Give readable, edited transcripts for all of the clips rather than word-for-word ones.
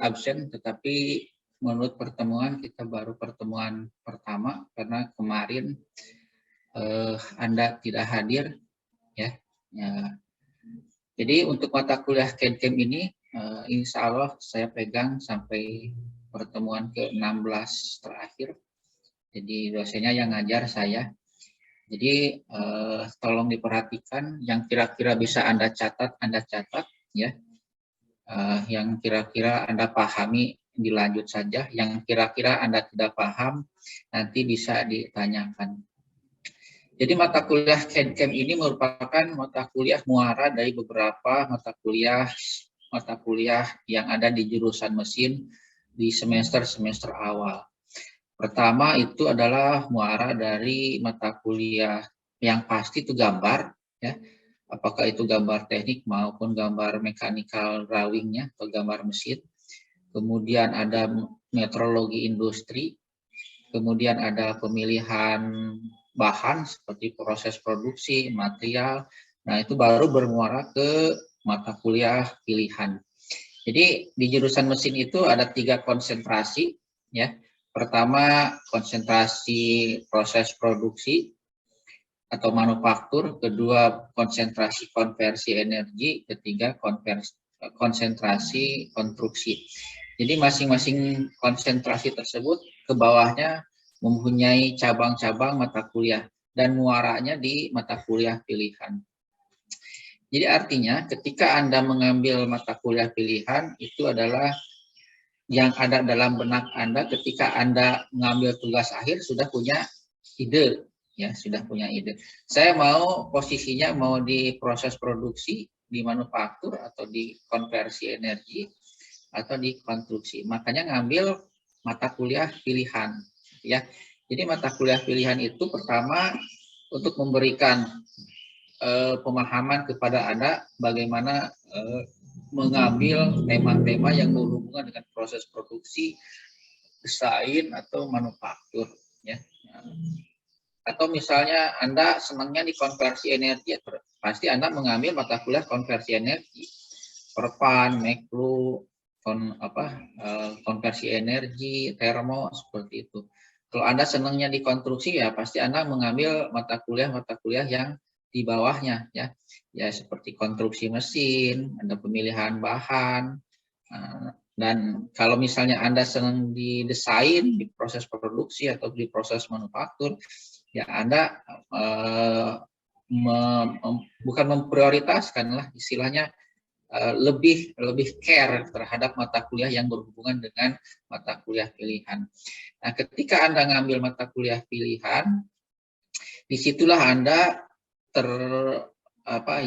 absen, tetapi menurut pertemuan kita baru pertemuan pertama karena kemarin Anda tidak hadir, ya. Jadi untuk mata kuliah CAD/CAM ini, insya Allah saya pegang sampai pertemuan ke-16 terakhir. Jadi dosennya yang ngajar saya. Jadi tolong diperhatikan yang kira-kira bisa Anda catat, ya. Yang kira-kira Anda pahami dilanjut saja, yang kira-kira Anda tidak paham nanti bisa ditanyakan. Jadi mata kuliah CAD/CAM ini merupakan mata kuliah muara dari beberapa mata kuliah yang ada di jurusan mesin di semester awal. Pertama itu adalah muara dari mata kuliah yang pasti itu gambar, ya. Apakah itu gambar teknik maupun gambar mechanical drawing-nya atau gambar mesin. Kemudian ada metrologi industri, kemudian ada pemilihan bahan seperti proses produksi, material. Nah, itu baru bermuara ke mata kuliah pilihan. Jadi di jurusan mesin itu ada 3 konsentrasi, ya. Pertama, konsentrasi proses produksi atau manufaktur, kedua konsentrasi konversi energi, ketiga konsentrasi konstruksi. Jadi masing-masing konsentrasi tersebut ke bawahnya mempunyai cabang-cabang mata kuliah dan muaranya di mata kuliah pilihan. Jadi artinya ketika Anda mengambil mata kuliah pilihan itu adalah yang ada dalam benak Anda ketika Anda mengambil tugas akhir sudah punya ide, ya, sudah punya ide. Saya mau posisinya mau di proses produksi, di manufaktur atau di konversi energi atau di konstruksi. Makanya ngambil mata kuliah pilihan, ya. Jadi mata kuliah pilihan itu pertama untuk memberikan pemahaman kepada Anda bagaimana mengambil tema-tema yang berhubungan dengan proses produksi, desain atau manufaktur, ya. Atau misalnya Anda senangnya di konversi energi, pasti Anda mengambil mata kuliah konversi energi, perpan, meklu, konversi energi, termo, seperti itu. Kalau Anda senangnya di konstruksi, ya pasti Anda mengambil mata kuliah yang di bawahnya, ya. Ya seperti konstruksi mesin, ada pemilihan bahan. Dan kalau misalnya Anda senang di desain, di proses produksi atau di proses manufaktur, ya Anda bukan memprioritaskan lah istilahnya, lebih care terhadap mata kuliah yang berhubungan dengan mata kuliah pilihan. Nah, ketika Anda ngambil mata kuliah pilihan, disitulah Anda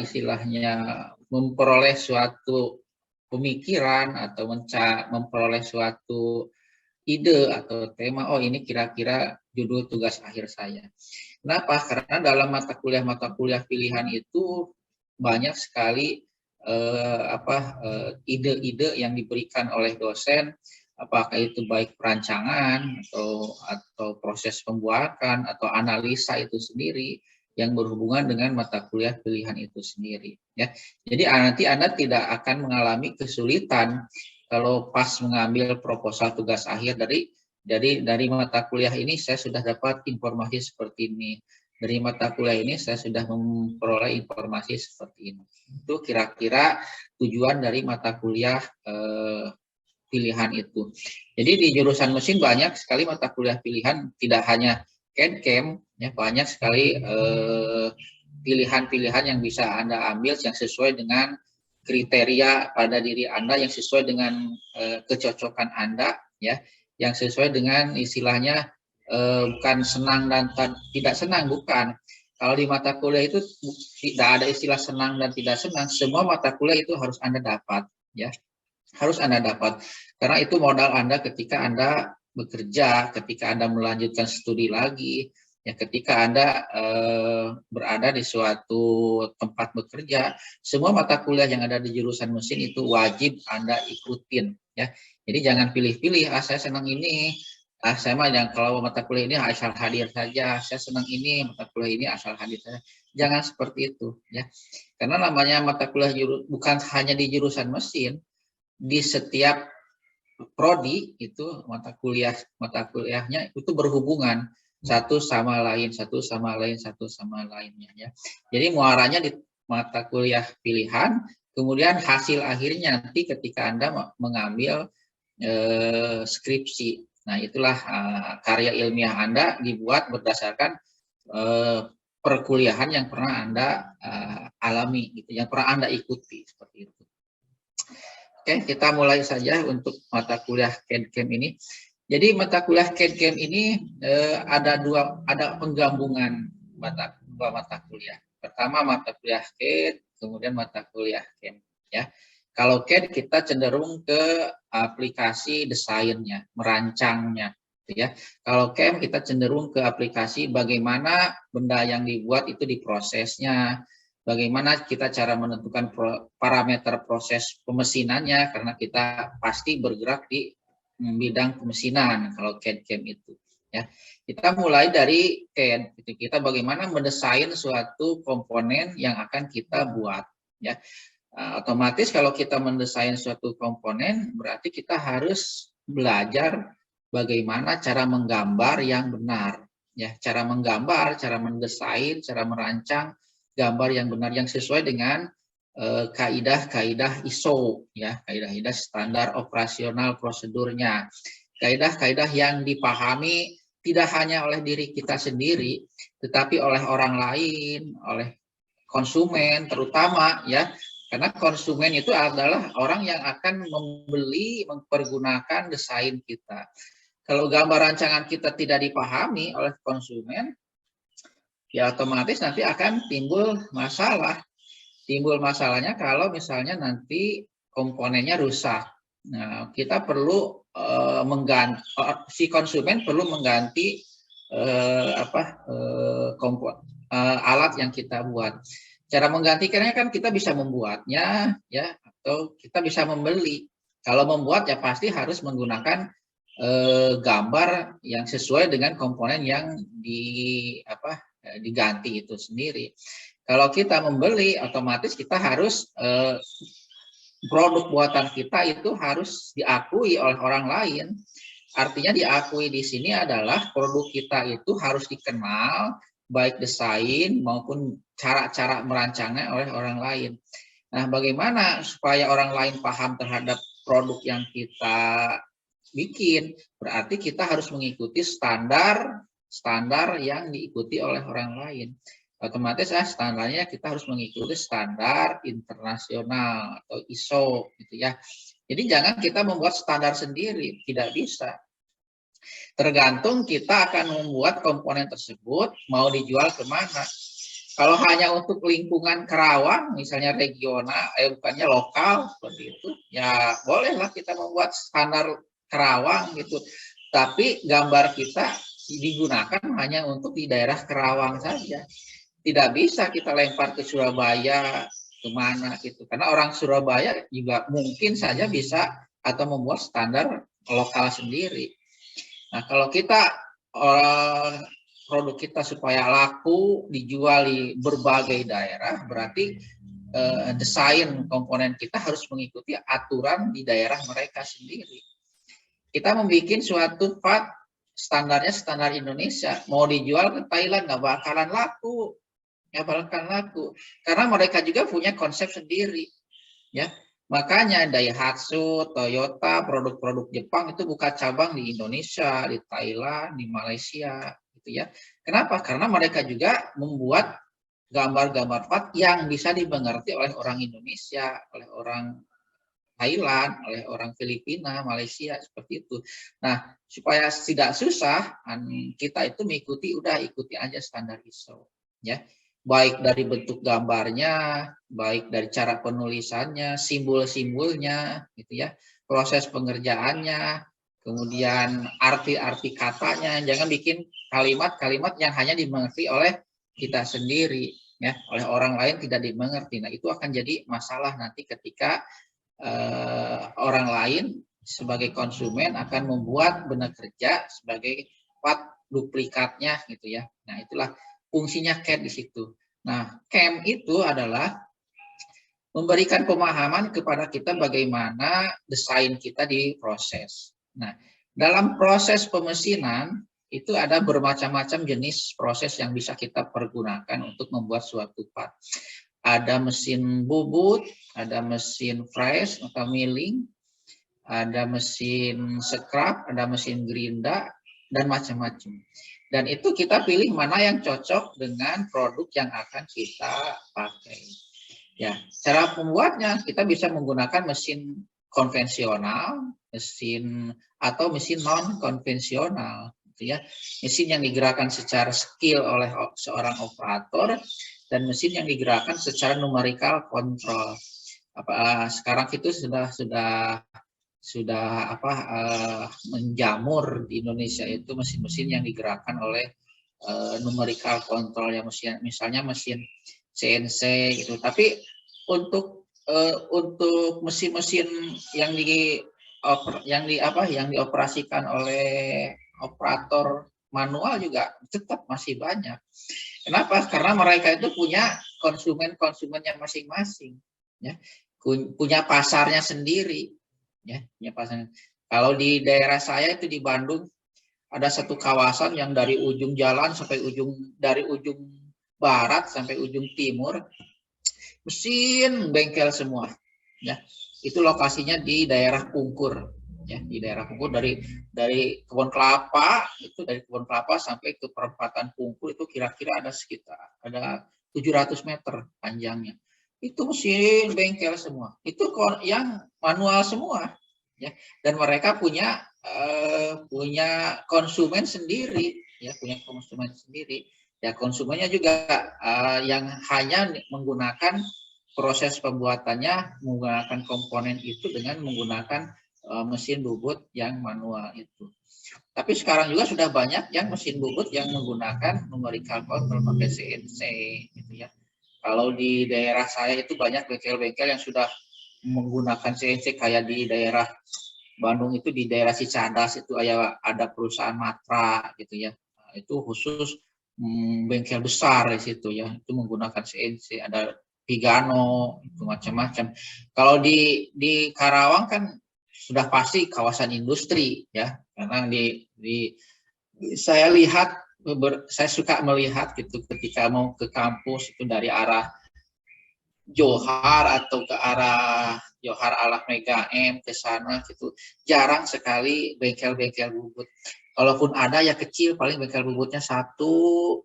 istilahnya memperoleh suatu pemikiran atau memperoleh suatu ide atau tema, oh ini kira-kira judul tugas akhir saya. Kenapa? Karena dalam mata kuliah pilihan itu banyak sekali ide-ide yang diberikan oleh dosen, apakah itu baik perancangan atau proses pembuatan atau analisa itu sendiri yang berhubungan dengan mata kuliah pilihan itu sendiri, ya. Jadi nanti Anda tidak akan mengalami kesulitan kalau pas mengambil proposal tugas akhir dari mata kuliah ini saya sudah dapat informasi seperti ini. Dari mata kuliah ini saya sudah memperoleh informasi seperti ini. Itu kira-kira tujuan dari mata kuliah pilihan itu. Jadi di jurusan mesin banyak sekali mata kuliah pilihan, tidak hanya CAD/CAM, ya, banyak sekali pilihan-pilihan yang bisa Anda ambil yang sesuai dengan kriteria pada diri Anda, yang sesuai dengan kecocokan Anda, ya, yang sesuai dengan istilahnya bukan senang dan tidak senang, bukan. Kalau di mata kuliah itu tidak ada istilah senang dan tidak senang, semua mata kuliah itu harus Anda dapat, ya. Harus Anda dapat. Karena itu modal Anda ketika Anda bekerja, ketika Anda melanjutkan studi lagi, ya, ketika Anda berada di suatu tempat bekerja, semua mata kuliah yang ada di jurusan mesin itu wajib Anda ikutin, ya. Jadi jangan pilih-pilih, saya senang ini, saya mah yang kalau mata kuliah ini asal hadir saja, saya senang ini, mata kuliah ini asal hadir saja. Jangan seperti itu, ya. Karena namanya mata kuliah bukan hanya di jurusan mesin, di setiap prodi itu mata kuliahnya itu berhubungan satu sama lain, satu sama lain, satu sama lainnya ya. Jadi muaranya di mata kuliah pilihan, kemudian hasil akhirnya nanti ketika Anda mengambil skripsi. Nah, itulah karya ilmiah Anda dibuat berdasarkan perkuliahan yang pernah Anda alami, gitu, yang pernah Anda ikuti seperti itu. Oke, kita mulai saja untuk mata kuliah CAD/CAM ini. Jadi mata kuliah CAD/CAM ini ada penggabungan dua mata kuliah. Pertama mata kuliah CAD, kemudian mata kuliah CAM. Ya, kalau CAD kita cenderung ke aplikasi desainnya, merancangnya. Ya, kalau CAM kita cenderung ke aplikasi bagaimana benda yang dibuat itu diprosesnya, bagaimana kita cara menentukan parameter proses pemesinannya, karena kita pasti bergerak di bidang pemesinan kalau CAD/CAM itu. Ya, kita mulai dari CAD, kita bagaimana mendesain suatu komponen yang akan kita buat. Ya, otomatis kalau kita mendesain suatu komponen, berarti kita harus belajar bagaimana cara menggambar yang benar. Ya, cara menggambar, cara mendesain, cara merancang gambar yang benar yang sesuai dengan kaidah-kaidah ISO, ya, kaidah-kaidah standar operasional prosedurnya, kaidah-kaidah yang dipahami tidak hanya oleh diri kita sendiri, tetapi oleh orang lain, oleh konsumen terutama, ya, karena konsumen itu adalah orang yang akan membeli, mempergunakan desain kita. Kalau gambar rancangan kita tidak dipahami oleh konsumen, ya otomatis nanti akan timbul masalah. Timbul masalahnya kalau misalnya nanti komponennya rusak. Nah, kita perlu mengganti, si konsumen perlu mengganti alat yang kita buat. Cara menggantikannya kan kita bisa membuatnya, ya, atau kita bisa membeli. Kalau membuat ya pasti harus menggunakan gambar yang sesuai dengan komponen yang diganti itu sendiri. Kalau kita membeli, otomatis kita harus produk buatan kita itu harus diakui oleh orang lain. Artinya diakui di sini adalah produk kita itu harus dikenal, baik desain maupun cara-cara merancangnya oleh orang lain. Nah, bagaimana supaya orang lain paham terhadap produk yang kita bikin? Berarti kita harus mengikuti standar yang diikuti oleh orang lain. Otomatis standarnya kita harus mengikuti standar internasional atau ISO, gitu ya. Jadi jangan kita membuat standar sendiri, tidak bisa. Tergantung kita akan membuat komponen tersebut mau dijual kemana. Kalau hanya untuk lingkungan Karawang, misalnya regional, bukannya lokal seperti itu, ya bolehlah kita membuat standar Karawang gitu. Tapi gambar kita digunakan hanya untuk di daerah Karawang saja. Tidak bisa kita lempar ke Surabaya, kemana gitu. Karena orang Surabaya juga mungkin saja bisa atau membuat standar lokal sendiri. Nah, kalau kita produk kita supaya laku dijual di berbagai daerah, berarti desain komponen kita harus mengikuti aturan di daerah mereka sendiri. Kita membuat suatu part standarnya standar Indonesia, mau dijual ke Thailand nggak bakalan laku. Karena mereka juga punya konsep sendiri, ya. Makanya Daihatsu, Toyota, produk-produk Jepang itu buka cabang di Indonesia, di Thailand, di Malaysia, gitu ya. Kenapa? Karena mereka juga membuat gambar-gambar part yang bisa dimengerti oleh orang Indonesia, oleh orang Thailand, oleh orang Filipina, Malaysia, seperti itu. Nah, supaya tidak susah, kita itu ikuti aja standar ISO, ya. Baik dari bentuk gambarnya, baik dari cara penulisannya, simbol-simbolnya, gitu ya, proses pengerjaannya, kemudian arti-arti katanya. Jangan bikin kalimat-kalimat yang hanya dimengerti oleh kita sendiri, ya, oleh orang lain tidak dimengerti. Nah, itu akan jadi masalah nanti ketika orang lain sebagai konsumen akan membuat benda kerja sebagai part duplikatnya, gitu ya. Nah, itulah fungsinya CAD di situ. Nah, CAM itu adalah memberikan pemahaman kepada kita bagaimana desain kita diproses. Nah, dalam proses pemesinan itu ada bermacam-macam jenis proses yang bisa kita pergunakan untuk membuat suatu part. Ada mesin bubut, ada mesin press atau milling, ada mesin scrap, ada mesin gerinda, dan macam-macam. Dan itu kita pilih mana yang cocok dengan produk yang akan kita pakai. Ya, cara pembuatnya kita bisa menggunakan mesin konvensional, mesin atau mesin non konvensional, gitu ya. Mesin yang digerakkan secara skill oleh seorang operator dan mesin yang digerakkan secara numerical control. Sekarang itu sudah menjamur di Indonesia itu mesin-mesin yang digerakkan oleh numerical control yang misalnya mesin CNC gitu. Tapi untuk mesin-mesin yang dioperasikan oleh operator manual juga tetap masih banyak. Kenapa? Karena mereka itu punya konsumennya masing-masing, ya, punya pasarnya sendiri, ya, punya pasarnya. Kalau di daerah saya itu di Bandung ada satu kawasan yang dari ujung jalan sampai dari ujung barat sampai ujung timur mesin bengkel semua, ya. Itu lokasinya di daerah Pungkur, ya, di daerah Pungkur dari kebun kelapa sampai ke perempatan Pungkur itu kira-kira ada sekitar 700 meter panjangnya. Itu mesin bengkel semua. Itu yang manual semua, ya. Dan mereka punya konsumen sendiri, ya, punya konsumen sendiri. Ya, konsumennya juga yang hanya menggunakan proses pembuatannya, menggunakan komponen itu dengan menggunakan mesin bubut yang manual itu. Tapi sekarang juga sudah banyak yang mesin bubut yang menggunakan numerical control pakai CNC, gitu ya. Kalau di daerah saya itu banyak bengkel-bengkel yang sudah menggunakan CNC, kayak di daerah Bandung itu di daerah Cicadas itu ada perusahaan Matra, gitu ya. Itu khusus bengkel besar di situ, ya, itu menggunakan CNC, ada Pigano, itu macam-macam. Kalau di Karawang kan sudah pasti kawasan industri, ya, karena saya lihat, saya suka melihat gitu ketika mau ke kampus itu dari arah Johar atau ke arah Johar Alak Mega M ke sana gitu, jarang sekali bengkel-bengkel bubut. Kalaupun ada ya kecil, paling bengkel bubutnya satu,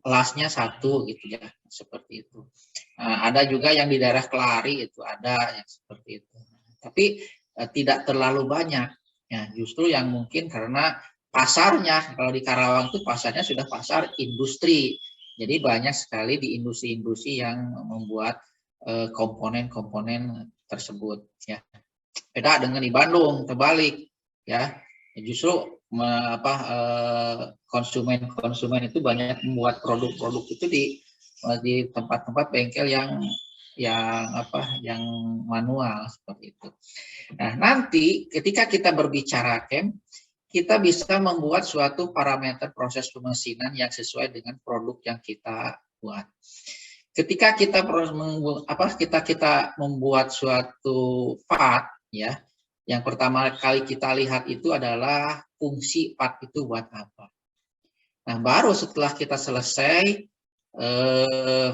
lasnya satu, gitu ya, seperti itu. Nah, ada juga yang di daerah Kelari itu ada yang seperti itu. Tapi tidak terlalu banyak. Ya, justru yang mungkin karena pasarnya, kalau di Karawang itu pasarnya sudah pasar industri. Jadi banyak sekali di industri-industri yang membuat komponen-komponen tersebut, ya. Beda dengan di Bandung, terbalik, ya. Justru konsumen itu banyak membuat produk-produk itu di tempat-tempat bengkel yang manual seperti itu. Nah, nanti ketika kita berbicara CAM, kita bisa membuat suatu parameter proses pemesinan yang sesuai dengan produk yang kita buat. Ketika kita membuat suatu part, ya, yang pertama kali kita lihat itu adalah fungsi part itu buat apa. Nah, baru setelah kita selesai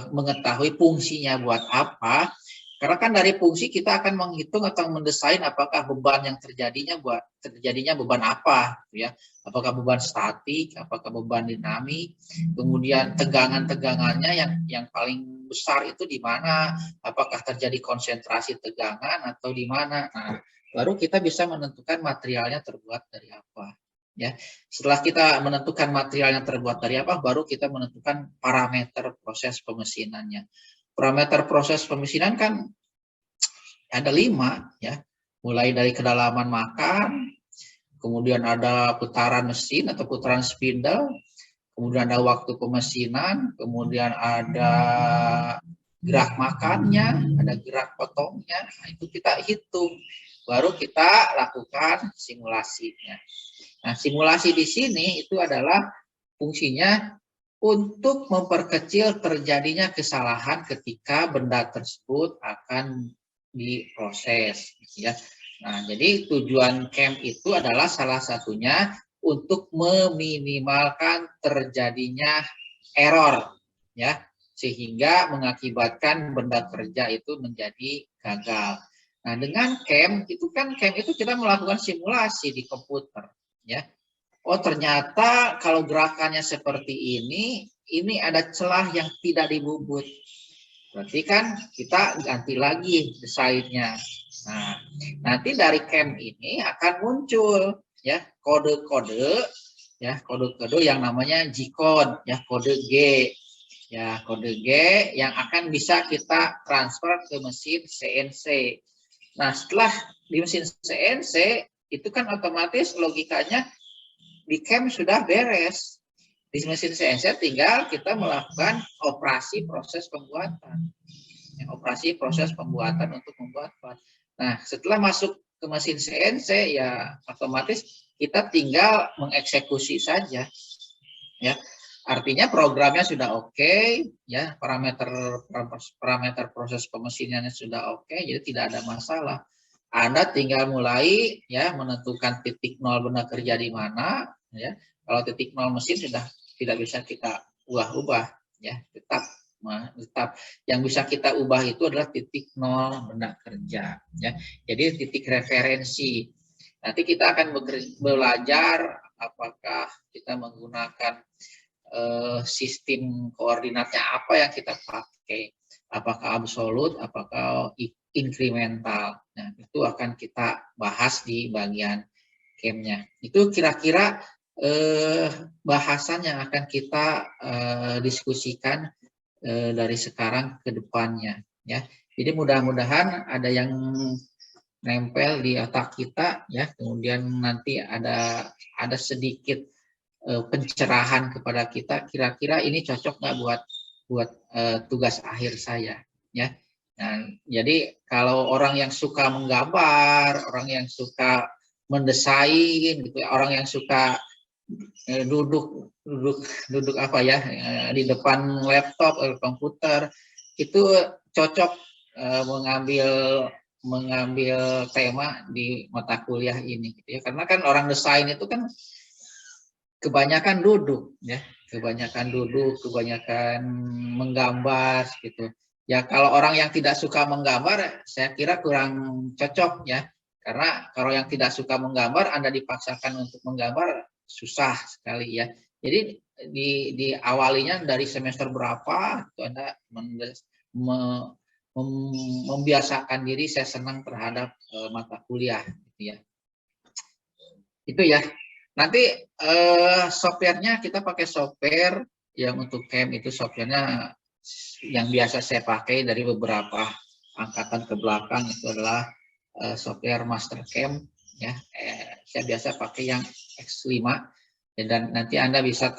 mengetahui fungsinya buat apa, karena kan dari fungsi kita akan menghitung atau mendesain apakah beban yang terjadinya beban apa, ya. Apakah beban statik, apakah beban dinamik, kemudian tegangannya yang paling besar itu di mana, apakah terjadi konsentrasi tegangan atau di mana. Nah, baru kita bisa menentukan materialnya terbuat dari apa, ya. Setelah kita menentukan materialnya terbuat dari apa, baru kita menentukan parameter proses pemesinannya. Parameter proses pemesinan kan ada 5, ya. Mulai dari kedalaman makan, kemudian ada putaran mesin atau putaran spindle, kemudian ada waktu pemesinan, kemudian ada gerak makannya, ada gerak potongnya. Nah, itu kita hitung, baru kita lakukan simulasinya. Nah, simulasi di sini itu adalah fungsinya untuk memperkecil terjadinya kesalahan ketika benda tersebut akan diproses, gitu ya. Nah, jadi tujuan camp itu adalah salah satunya untuk meminimalkan terjadinya error, ya, sehingga mengakibatkan benda kerja itu menjadi gagal. Nah, dengan camp itu kita melakukan simulasi di komputer, ya. Oh, ternyata kalau gerakannya seperti ini ada celah yang tidak dibubut. Berarti kan kita ganti lagi desainnya. Nah, nanti dari camp ini akan muncul ya kode-kode yang namanya G-code, ya kode G. Ya, kode G yang akan bisa kita transfer ke mesin CNC. Nah, setelah di mesin CNC itu kan otomatis logikanya di camp sudah beres. Di mesin CNC tinggal kita melakukan operasi proses pembuatan. Operasi proses pembuatan untuk membuat part. Nah, setelah masuk ke mesin CNC ya otomatis kita tinggal mengeksekusi saja. Ya. Artinya programnya sudah oke, ya, parameter proses pemesinannya sudah oke, jadi tidak ada masalah. Anda tinggal mulai ya menentukan titik nol benda kerja di mana, ya. Kalau titik nol mesin sudah tidak bisa kita ubah-ubah, ya, tetap yang bisa kita ubah itu adalah titik nol benda kerja, ya. Jadi titik referensi. Nanti kita akan belajar apakah kita menggunakan sistem koordinatnya apa yang kita pakai, apakah absolut, apakah inkremental. Nah, itu akan kita bahas di bagian camp-nya. Itu kira-kira bahasan yang akan kita diskusikan dari sekarang ke depannya, ya. Jadi mudah-mudahan ada yang nempel di otak kita, ya. Kemudian nanti ada sedikit pencerahan kepada kita, kira-kira ini cocok nggak buat tugas akhir saya, ya. Nah, jadi kalau orang yang suka menggambar, orang yang suka mendesain, gitu, orang yang suka duduk apa ya di depan laptop atau komputer, itu cocok mengambil tema di mata kuliah ini, gitu ya. Karena kan orang desain itu kan kebanyakan duduk, ya, kebanyakan menggambar, gitu. Ya, kalau orang yang tidak suka menggambar, saya kira kurang cocok, ya, karena kalau yang tidak suka menggambar, Anda dipaksakan untuk menggambar, susah sekali, ya. Jadi di awalinya dari semester berapa, itu Anda membiasakan diri, saya senang terhadap mata kuliah, gitu ya. Itu ya. Nanti softwarenya kita pakai software yang untuk camp itu softwarenya yang biasa saya pakai dari beberapa angkatan ke belakang itu adalah software Mastercam, ya. Saya biasa pakai yang X5 dan nanti Anda bisa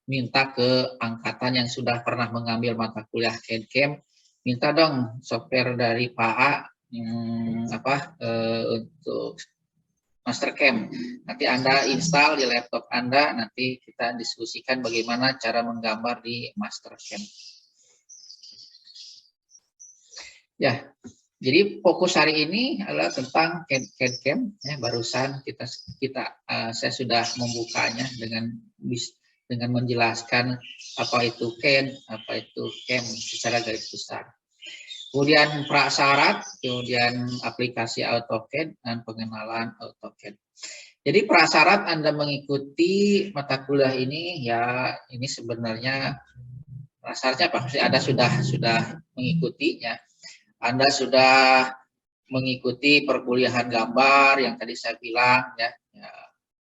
minta ke angkatan yang sudah pernah mengambil mata kuliah CAD/CAM, minta dong software dari Pak A untuk Mastercam. Nanti Anda install di laptop Anda, nanti kita diskusikan bagaimana cara menggambar di Mastercam. Ya, jadi fokus hari ini adalah tentang CAD/CAM. Ya, barusan saya sudah membukanya dengan menjelaskan apa itu CAD, apa itu CAM secara garis besar. Kemudian prasyarat, kemudian aplikasi AutoCAD, dan pengenalan AutoCAD. Jadi prasyarat Anda mengikuti mata kuliah ini, ya ini sebenarnya prasyaratnya apa? Anda sudah mengikutinya. Anda sudah mengikuti perkuliahan gambar yang tadi saya bilang, ya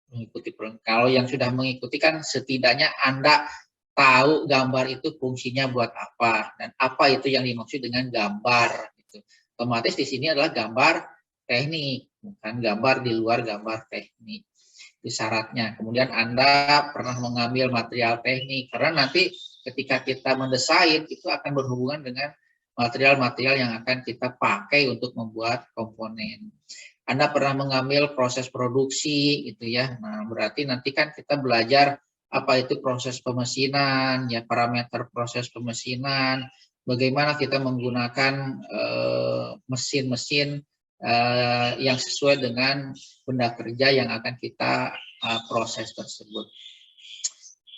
mengikuti. Kalau yang sudah mengikuti kan setidaknya Anda tahu gambar itu fungsinya buat apa dan apa itu yang dimaksud dengan gambar. Gitu. Otomatis di sini adalah gambar teknik, bukan gambar di luar gambar teknik. Itu syaratnya. Kemudian Anda pernah mengambil material teknik karena nanti ketika kita mendesain itu akan berhubungan dengan material-material yang akan kita pakai untuk membuat komponen. Anda pernah mengambil proses produksi, gitu ya. Nah, berarti nanti kan kita belajar apa itu proses pemesinan, ya parameter proses pemesinan, bagaimana kita menggunakan mesin-mesin yang sesuai dengan benda kerja yang akan kita proses tersebut.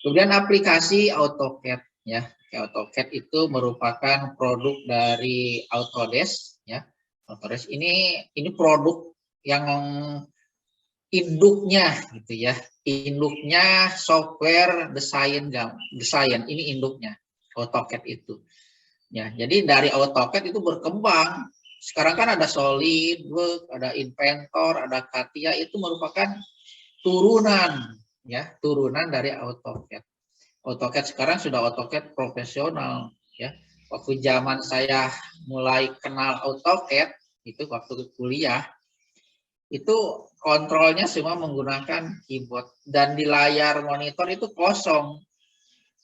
Kemudian aplikasi AutoCAD, ya. AutoCAD itu merupakan produk dari Autodesk, ya. Autodesk ini produk yang induknya gitu ya. Induknya software desain ini induknya AutoCAD itu. Ya, jadi dari AutoCAD itu berkembang. Sekarang kan ada SolidWorks, ada Inventor, ada CATIA, itu merupakan turunan, ya, turunan dari AutoCAD. AutoCAD sekarang sudah AutoCAD profesional, ya. Waktu zaman saya mulai kenal AutoCAD itu waktu kuliah, itu kontrolnya semua menggunakan keyboard dan di layar monitor itu kosong.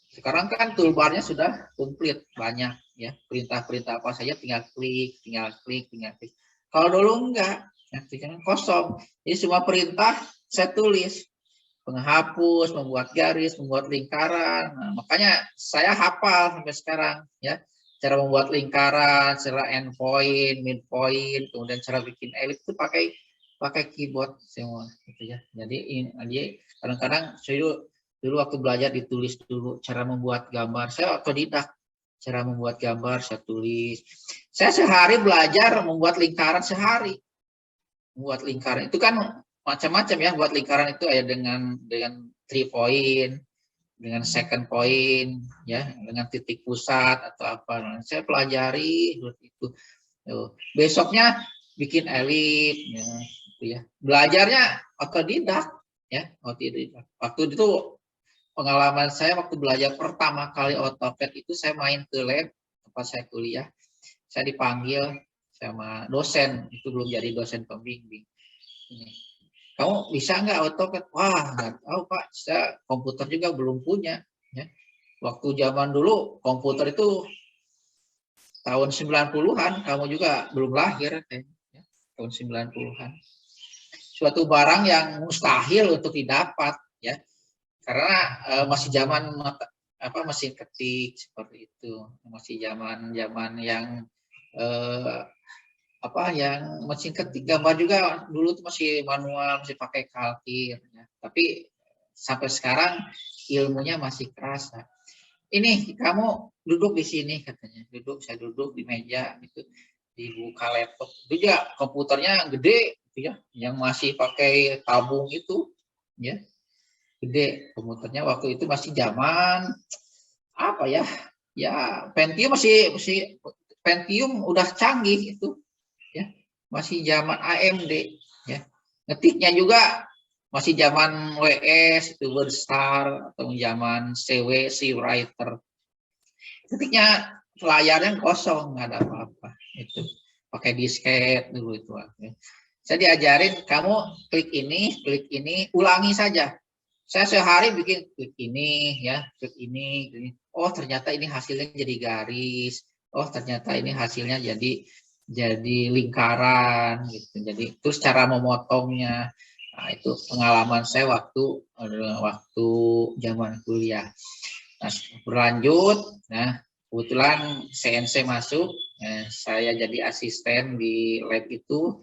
Sekarang kan toolbarnya sudah komplit, banyak, ya, perintah-perintah apa saja tinggal klik, tinggal klik, tinggal klik. Kalau dulu enggak, ya, kosong. Jadi semua perintah saya tulis, penghapus, membuat garis, membuat lingkaran. Nah, makanya saya hafal sampai sekarang, ya, cara membuat lingkaran, cara endpoint, midpoint, kemudian cara bikin elip itu pakai keyboard semua, gitu ya. Jadi kadang-kadang saya dulu waktu belajar ditulis dulu cara membuat gambar. Saya otodidak, cara membuat gambar saya tulis. Saya sehari belajar membuat lingkaran sehari. Membuat lingkaran itu kan macam-macam ya, buat lingkaran itu ada dengan 3 point, dengan second point, ya, dengan titik pusat atau apa. Nah, saya pelajari itu. Besoknya bikin elip, ya, gitu ya. Belajarnya otodidak, ya, otodidak. Waktu itu pengalaman saya waktu belajar pertama kali AutoCAD itu saya main ke lab tempat saya kuliah. Saya dipanggil sama dosen, itu belum jadi dosen pembimbing. Ini, kamu bisa nggak AutoCAD? Wah, nggak tahu Pak, saya komputer juga belum punya. Ya. Waktu zaman dulu komputer itu tahun 90-an, kamu juga belum lahir. Ya. Tahun 90-an. Suatu barang yang mustahil untuk didapat, ya, karena masih zaman mesin ketik seperti itu, masih zaman yang yang mesin ketik, gambar juga dulu tuh masih manual, masih pakai kalkir, ya. Tapi sampai sekarang ilmunya masih kerasa. Ini kamu duduk di sini katanya, saya duduk di meja itu, dibuka laptop, itu juga komputernya gede gitu ya, yang masih pakai tabung itu, ya, gede komputernya. Waktu itu masih zaman apa ya, Pentium masih Pentium udah canggih itu, ya, masih zaman AMD, ya. Ngetiknya juga masih zaman WS itu, WordStar, atau zaman CW, C Writer. Ketiknya layarnya kosong, nggak ada apa-apa, itu pakai disket dulu itu. Saya diajarin, kamu klik ini, ulangi saja. Saya sehari bikin klik ini, ya, klik ini. Oh, ternyata ini hasilnya jadi garis. Oh, ternyata ini hasilnya jadi lingkaran gitu. Jadi terus cara memotongnya. Nah, itu pengalaman saya waktu zaman kuliah. Nah, berlanjut, nah, kebetulan CNC masuk, saya jadi asisten di lab itu,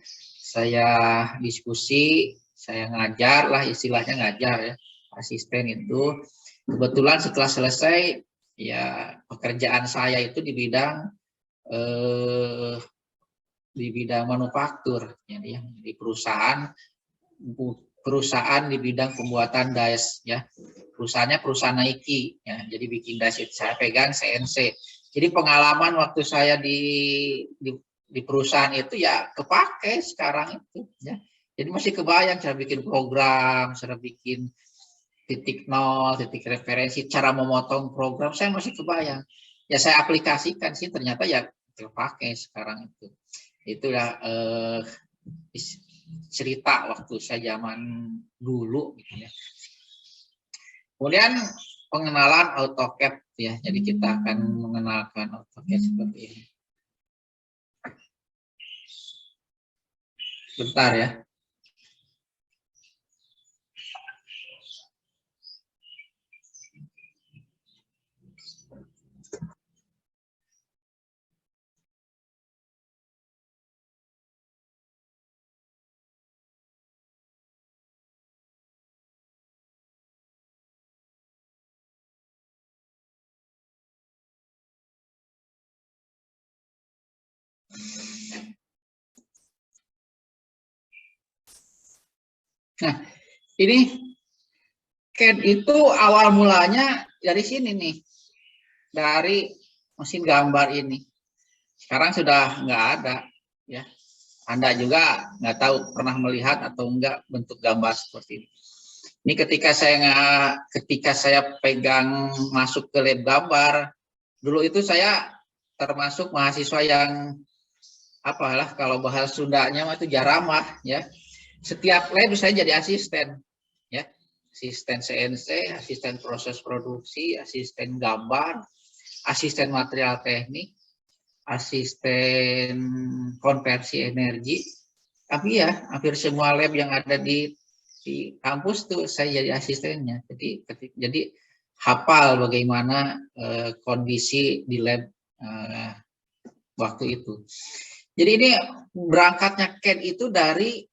saya diskusi, saya ngajar lah, istilahnya ngajar, ya, asisten itu. Kebetulan setelah selesai, ya, pekerjaan saya itu di bidang manufaktur, ya, di perusahaan di bidang pembuatan dies, ya. Perusahaannya perusahaan Nike, ya, jadi bikin dies itu saya pegang CNC. Jadi pengalaman waktu saya di perusahaan itu ya kepake sekarang itu, ya. Jadi masih kebayang cara bikin program, cara bikin titik nol, titik referensi, cara memotong program, saya masih kebayang. Ya saya aplikasikan sih, ternyata ya terpakai sekarang itu. Itulah cerita waktu saya zaman dulu, gitu ya. Kemudian pengenalan AutoCAD, ya. Jadi kita akan mengenalkan AutoCAD seperti ini. Bentar ya. Nah, ini CAD itu awal mulanya dari sini nih, dari mesin gambar ini. Sekarang sudah nggak ada, ya. Anda juga nggak tahu pernah melihat atau enggak bentuk gambar seperti ini. Ini ketika saya pegang masuk ke lab gambar, dulu itu saya termasuk mahasiswa yang apalah kalau bahasa Sundanya itu jaramah, ya. Setiap lab saya jadi asisten, ya. Asisten CNC, asisten proses produksi, asisten gambar, asisten material teknik, asisten konversi energi. Tapi ya hampir semua lab yang ada di kampus tuh saya jadi asistennya. Jadi hafal bagaimana kondisi di lab waktu itu. Jadi ini berangkatnya CAD itu dari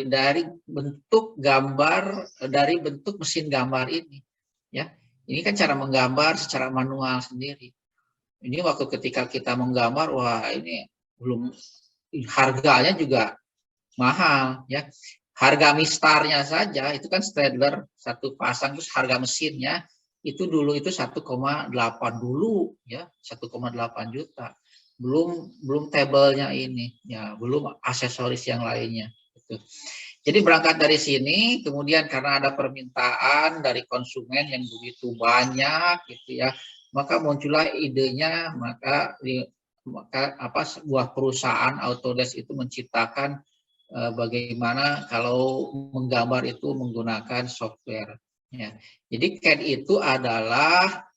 dari bentuk gambar, dari bentuk mesin gambar ini, ya. Ini kan cara menggambar secara manual sendiri. Ini waktu ketika kita menggambar, wah ini belum, harganya juga mahal, ya. Harga mistarnya saja itu kan Stadler satu pasang, terus harga mesinnya itu dulu itu 1,8 dulu, ya, 1,8 juta. Belum tabelnya ini, ya, belum aksesoris yang lainnya. Gitu. Jadi berangkat dari sini, kemudian karena ada permintaan dari konsumen yang begitu banyak, gitu ya, maka muncullah idenya, maka sebuah perusahaan Autodesk itu menciptakan bagaimana kalau menggambar itu menggunakan software. Ya. Jadi CAD itu adalah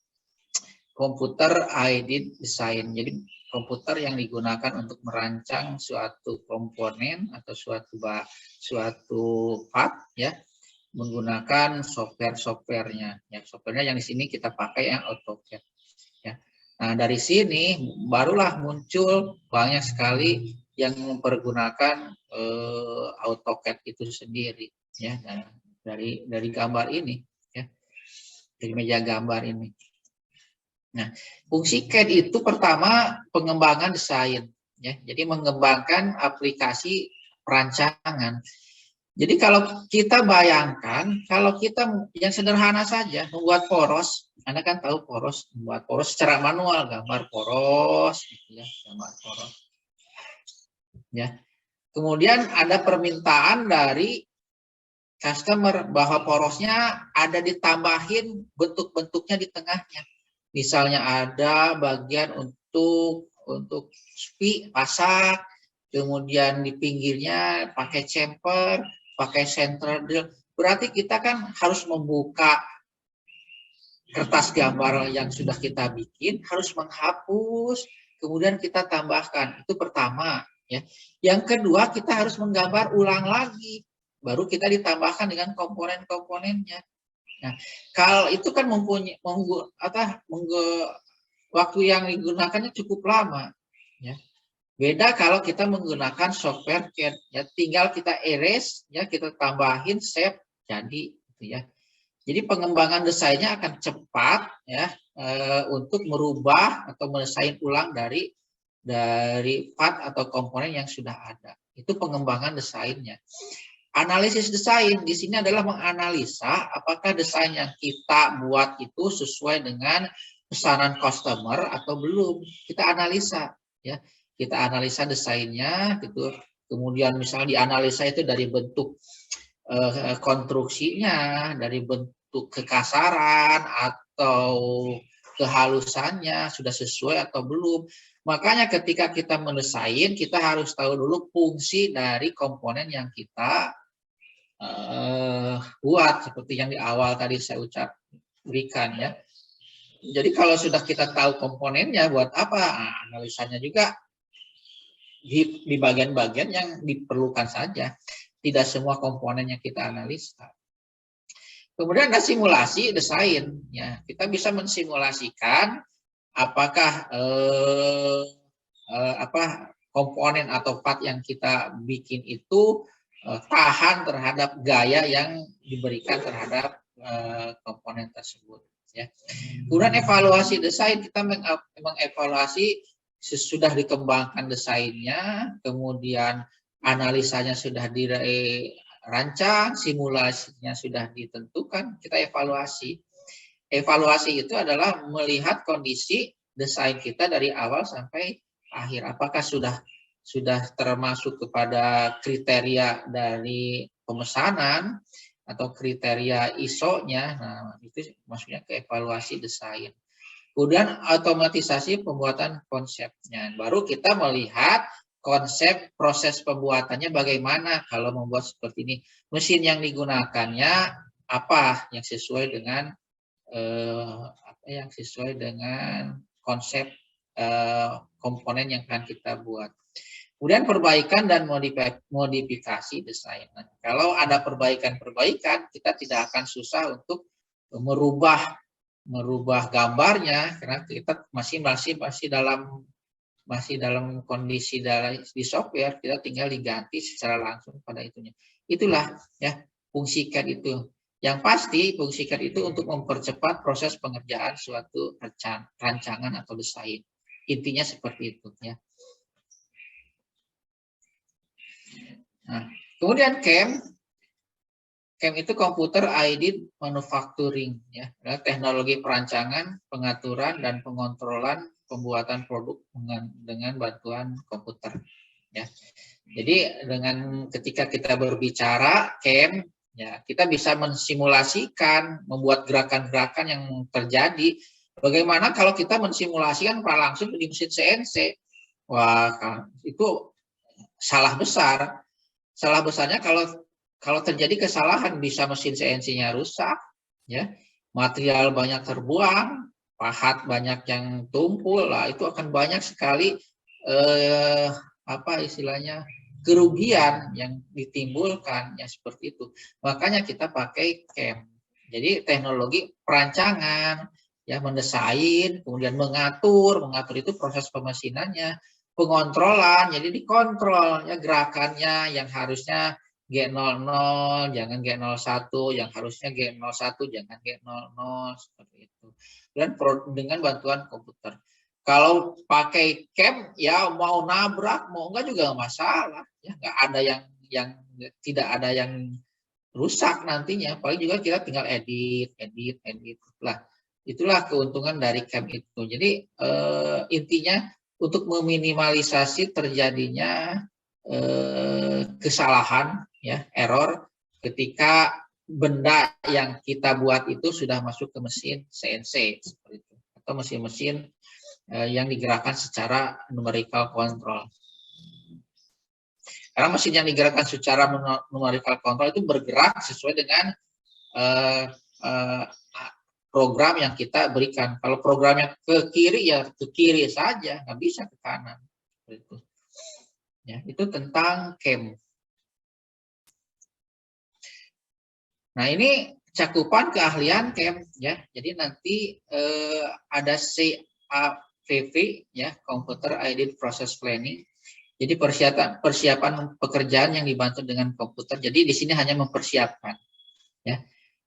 komputer aided design. Jadi komputer yang digunakan untuk merancang suatu komponen atau suatu part, ya, menggunakan software-softwarenya. Ya, softwarenya yang di sini kita pakai yang AutoCAD. Ya. Nah, dari sini barulah muncul banyak sekali yang mempergunakan AutoCAD itu sendiri, ya, dari gambar ini, ya, dari meja gambar ini. Nah, fungsi CAD itu pertama pengembangan desain, ya. Jadi mengembangkan aplikasi perancangan. Jadi kalau kita bayangkan, kalau kita yang sederhana saja membuat poros, Anda kan tahu poros, membuat poros secara manual, gambar poros, gitu ya, gambar poros. Ya. Kemudian ada permintaan dari customer bahwa porosnya ada ditambahin bentuk-bentuknya di tengahnya. Misalnya ada bagian untuk spi pasak, kemudian di pinggirnya pakai chamfer, pakai center drill. Berarti kita kan harus membuka kertas gambar yang sudah kita bikin, harus menghapus, kemudian kita tambahkan. Itu pertama, ya. Yang kedua, kita harus menggambar ulang lagi, baru kita ditambahkan dengan komponen-komponennya. Nah, kalau itu kan waktu yang digunakannya cukup lama, ya. Beda kalau kita menggunakan software CAD, ya, tinggal kita erase, ya, kita tambahin, save, jadi, gitu ya. Jadi pengembangan desainnya akan cepat, ya, untuk merubah atau mendesain ulang dari part atau komponen yang sudah ada. Itu pengembangan desainnya. Analisis desain di sini adalah menganalisa apakah desain yang kita buat itu sesuai dengan pesanan customer atau belum. Kita analisa, ya. Kita analisa desainnya gitu. Kemudian misalnya dianalisa itu dari bentuk konstruksinya, dari bentuk kekasaran atau kehalusannya sudah sesuai atau belum. Makanya ketika kita mendesain, kita harus tahu dulu fungsi dari komponen yang kita buat, seperti yang di awal tadi saya berikan, ya. Jadi kalau sudah kita tahu komponennya buat apa, analisanya juga di bagian-bagian yang diperlukan saja. Tidak semua komponen yang kita analisa. Kemudian ada simulasi desain, ya. Kita bisa mensimulasikan apakah komponen atau part yang kita bikin itu tahan terhadap gaya yang diberikan terhadap komponen tersebut, ya. Kemudian evaluasi desain, kita mengevaluasi sudah dikembangkan desainnya, kemudian analisanya sudah dirancang, simulasinya sudah ditentukan, kita evaluasi. Evaluasi itu adalah melihat kondisi desain kita dari awal sampai akhir. Apakah sudah termasuk kepada kriteria dari pemesanan atau kriteria ISO-nya. Nah, itu maksudnya ke evaluasi desain. Kemudian otomatisasi pembuatan konsepnya. Baru kita melihat konsep proses pembuatannya bagaimana kalau membuat seperti ini. Mesin yang digunakannya apa yang sesuai dengan konsep komponen yang akan kita buat. Kemudian perbaikan dan modifikasi desain. Nah, kalau ada perbaikan-perbaikan, kita tidak akan susah untuk merubah gambarnya karena kita masih dalam kondisi di software, kita tinggal diganti secara langsung pada itunya. Itulah ya fungsi CAD itu. Yang pasti fungsi CAD itu untuk mempercepat proses pengerjaan suatu rancangan atau desain. Intinya seperti itu ya. Nah, kemudian CAM itu Computer Aided Manufacturing ya, teknologi perancangan, pengaturan dan pengontrolan pembuatan produk dengan bantuan komputer ya. Jadi dengan ketika kita berbicara CAM ya, kita bisa mensimulasikan, membuat gerakan-gerakan yang terjadi. Bagaimana kalau kita mensimulasikan langsung di mesin CNC? Wah, itu salah besar. Salah besarnya kalau terjadi kesalahan, bisa mesin CNC-nya rusak, ya, material banyak terbuang, pahat banyak yang tumpul, lah itu akan banyak sekali kerugian yang ditimbulkan, ya seperti itu. Makanya kita pakai CAM. Jadi teknologi perancangan, ya mendesain, kemudian mengatur itu proses pemesinannya. Pengontrolan, jadi dikontrol ya gerakannya yang harusnya G00 jangan G01, yang harusnya G01 jangan G00 seperti itu. Dan dengan bantuan komputer. Kalau pakai CAM ya mau nabrak mau enggak juga enggak masalah ya, enggak ada yang tidak ada yang rusak nantinya. Paling juga kita tinggal edit lah. Itulah keuntungan dari CAM itu. Jadi intinya untuk meminimalisasi terjadinya kesalahan ya, error ketika benda yang kita buat itu sudah masuk ke mesin CNC seperti itu, atau mesin-mesin yang digerakkan secara numerical control. Karena mesin yang digerakkan secara numerical control itu bergerak sesuai dengan program yang kita berikan. Kalau programnya ke kiri ya ke kiri saja, nggak bisa ke kanan. Itu. Ya, itu tentang CAM. Nah ini cakupan keahlian CAM ya. Jadi nanti ada CAPV ya, Computer Aided Process Planning. Jadi persiapan pekerjaan yang dibantu dengan komputer. Jadi di sini hanya mempersiapkan ya.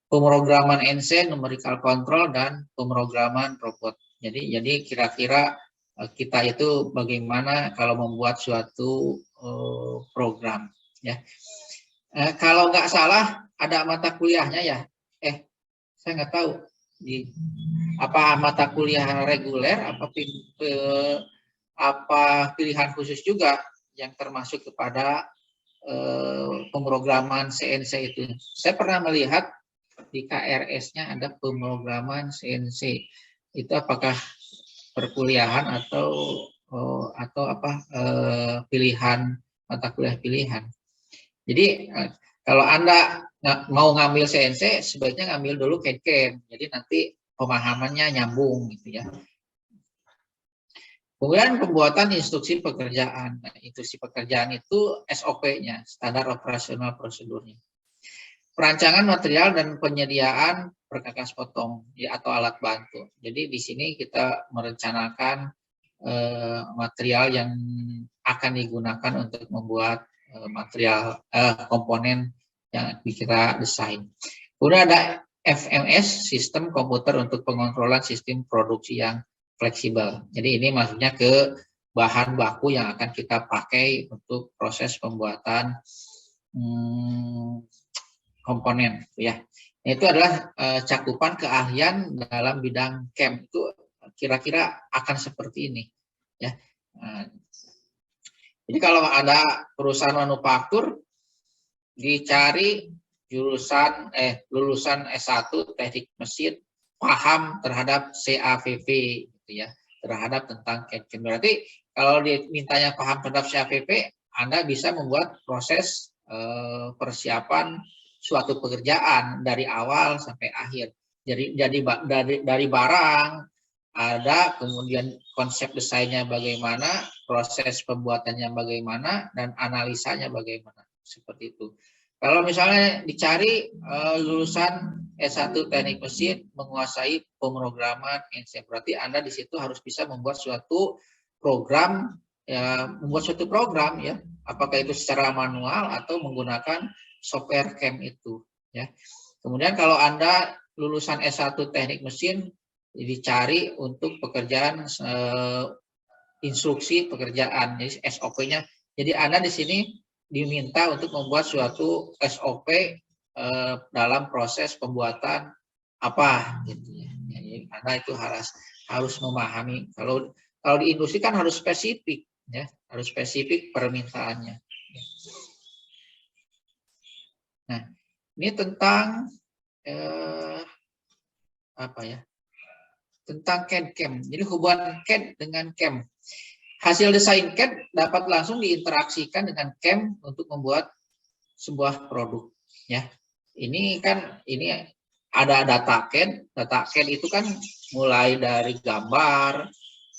Pemrograman NC, numerical control, dan pemrograman robot. Jadi kira-kira kita itu bagaimana kalau membuat suatu program. Ya. Kalau nggak salah ada mata kuliahnya ya. Saya nggak tahu apa mata kuliah reguler, apa pilihan khusus juga yang termasuk kepada pemrograman CNC itu. Saya pernah melihat di KRS-nya ada pemrograman CNC. Itu apakah perkuliahan atau pilihan mata kuliah pilihan. Jadi kalau Anda mau ngambil CNC sebaiknya ngambil dulu CAD. Jadi nanti pemahamannya nyambung gitu ya. Kemudian pembuatan instruksi pekerjaan. Nah, instruksi pekerjaan itu SOP-nya, standar operasional prosedurnya. Perancangan material dan penyediaan perkakas potong ya, atau alat bantu. Jadi di sini kita merencanakan material yang akan digunakan untuk membuat material komponen yang kita desain. Kemudian ada FMS, sistem komputer untuk pengontrolan sistem produksi yang fleksibel. Jadi ini maksudnya ke bahan baku yang akan kita pakai untuk proses pembuatan komponen, ya. Itu adalah cakupan keahlian dalam bidang CAM itu kira-kira akan seperti ini, ya. Jadi kalau ada perusahaan manufaktur dicari lulusan S1 teknik mesin paham terhadap CAVV gitu ya, terhadap tentang CAM. Berarti kalau dimintanya paham terhadap CAVV, Anda bisa membuat proses persiapan suatu pekerjaan dari awal sampai akhir. Jadi dari barang ada, kemudian konsep desainnya bagaimana, proses pembuatannya bagaimana, dan analisanya bagaimana. Seperti itu. Kalau misalnya dicari lulusan S1 teknik mesin menguasai pemrograman NC, berarti Anda di situ harus bisa membuat suatu program, ya, ya, apakah itu secara manual atau menggunakan software CAM itu, ya. Kemudian kalau Anda lulusan S1 teknik mesin dicari untuk pekerjaan instruksi pekerjaan, jadi SOP-nya. Jadi Anda di sini diminta untuk membuat suatu SOP dalam proses pembuatan apa gitu ya. Jadi Anda itu harus memahami. Kalau di industri kan harus spesifik, ya, harus spesifik permintaannya. Nah, ini tentang apa ya? Tentang CAD/CAM. Jadi hubungan CAD dengan CAM. Hasil desain CAD dapat langsung diinteraksikan dengan CAM untuk membuat sebuah produk, ya. Ini ada data CAD. Data CAD itu kan mulai dari gambar,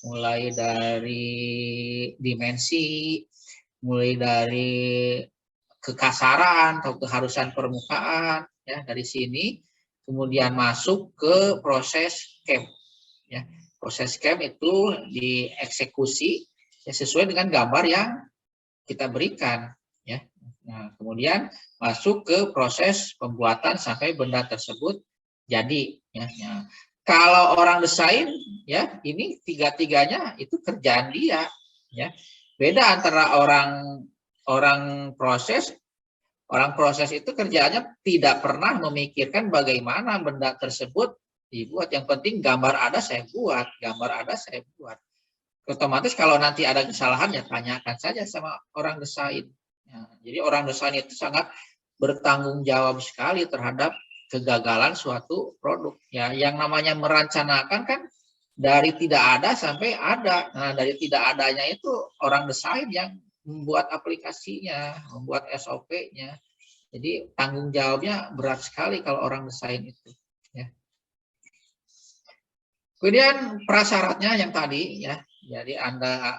mulai dari dimensi, mulai dari kekasaran atau keharusan permukaan, ya, dari sini kemudian masuk ke proses CAM, ya. Proses CAM itu dieksekusi ya, sesuai dengan gambar yang kita berikan, ya. Nah, kemudian masuk ke proses pembuatan sampai benda tersebut jadi, ya. Nah, kalau orang desain, ya, ini tiga-tiganya itu kerjaan dia, ya. Beda antara orang proses. Orang proses itu kerjaannya tidak pernah memikirkan bagaimana benda tersebut dibuat. Yang penting gambar ada, saya buat. Gambar ada, saya buat. Otomatis kalau nanti ada kesalahan, ya tanyakan saja sama orang desain. Ya, jadi orang desain itu sangat bertanggung jawab sekali terhadap kegagalan suatu produk. Ya, yang namanya merencanakan kan dari tidak ada sampai ada. Nah, dari tidak adanya itu orang desain yang membuat aplikasinya, membuat SOP-nya. Jadi tanggung jawabnya berat sekali kalau orang desain itu, ya. Kemudian prasyaratnya yang tadi, ya. Jadi Anda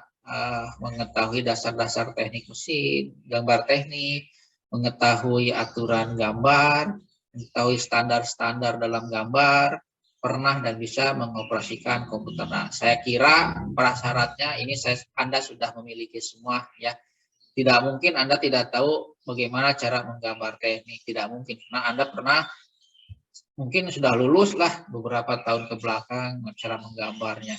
mengetahui dasar-dasar teknik mesin, gambar teknik, mengetahui aturan gambar, mengetahui standar-standar dalam gambar, pernah dan bisa mengoperasikan komputer. Nah, saya kira prasyaratnya ini Anda sudah memiliki semua, ya. Tidak mungkin Anda tidak tahu bagaimana cara menggambar teknik, tidak mungkin. Nah, Anda pernah mungkin sudah lulus lah beberapa tahun ke belakang cara menggambarnya,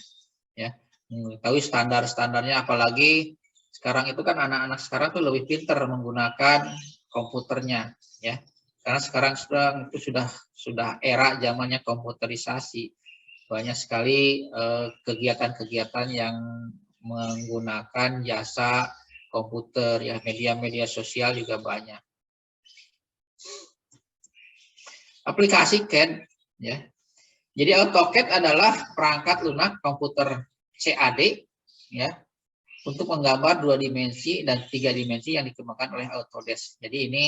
ya. Mengetahui standar-standarnya, apalagi sekarang itu kan anak-anak sekarang tuh lebih pintar menggunakan komputernya, ya. Karena sekarang itu sudah era zamannya komputerisasi. Banyak sekali kegiatan-kegiatan yang menggunakan jasa komputer, ya, media-media sosial juga banyak. Aplikasi CAD, ya. Jadi AutoCAD adalah perangkat lunak komputer CAD, ya, untuk menggambar 2 dimensi dan 3 dimensi yang dikembangkan oleh Autodesk. Jadi ini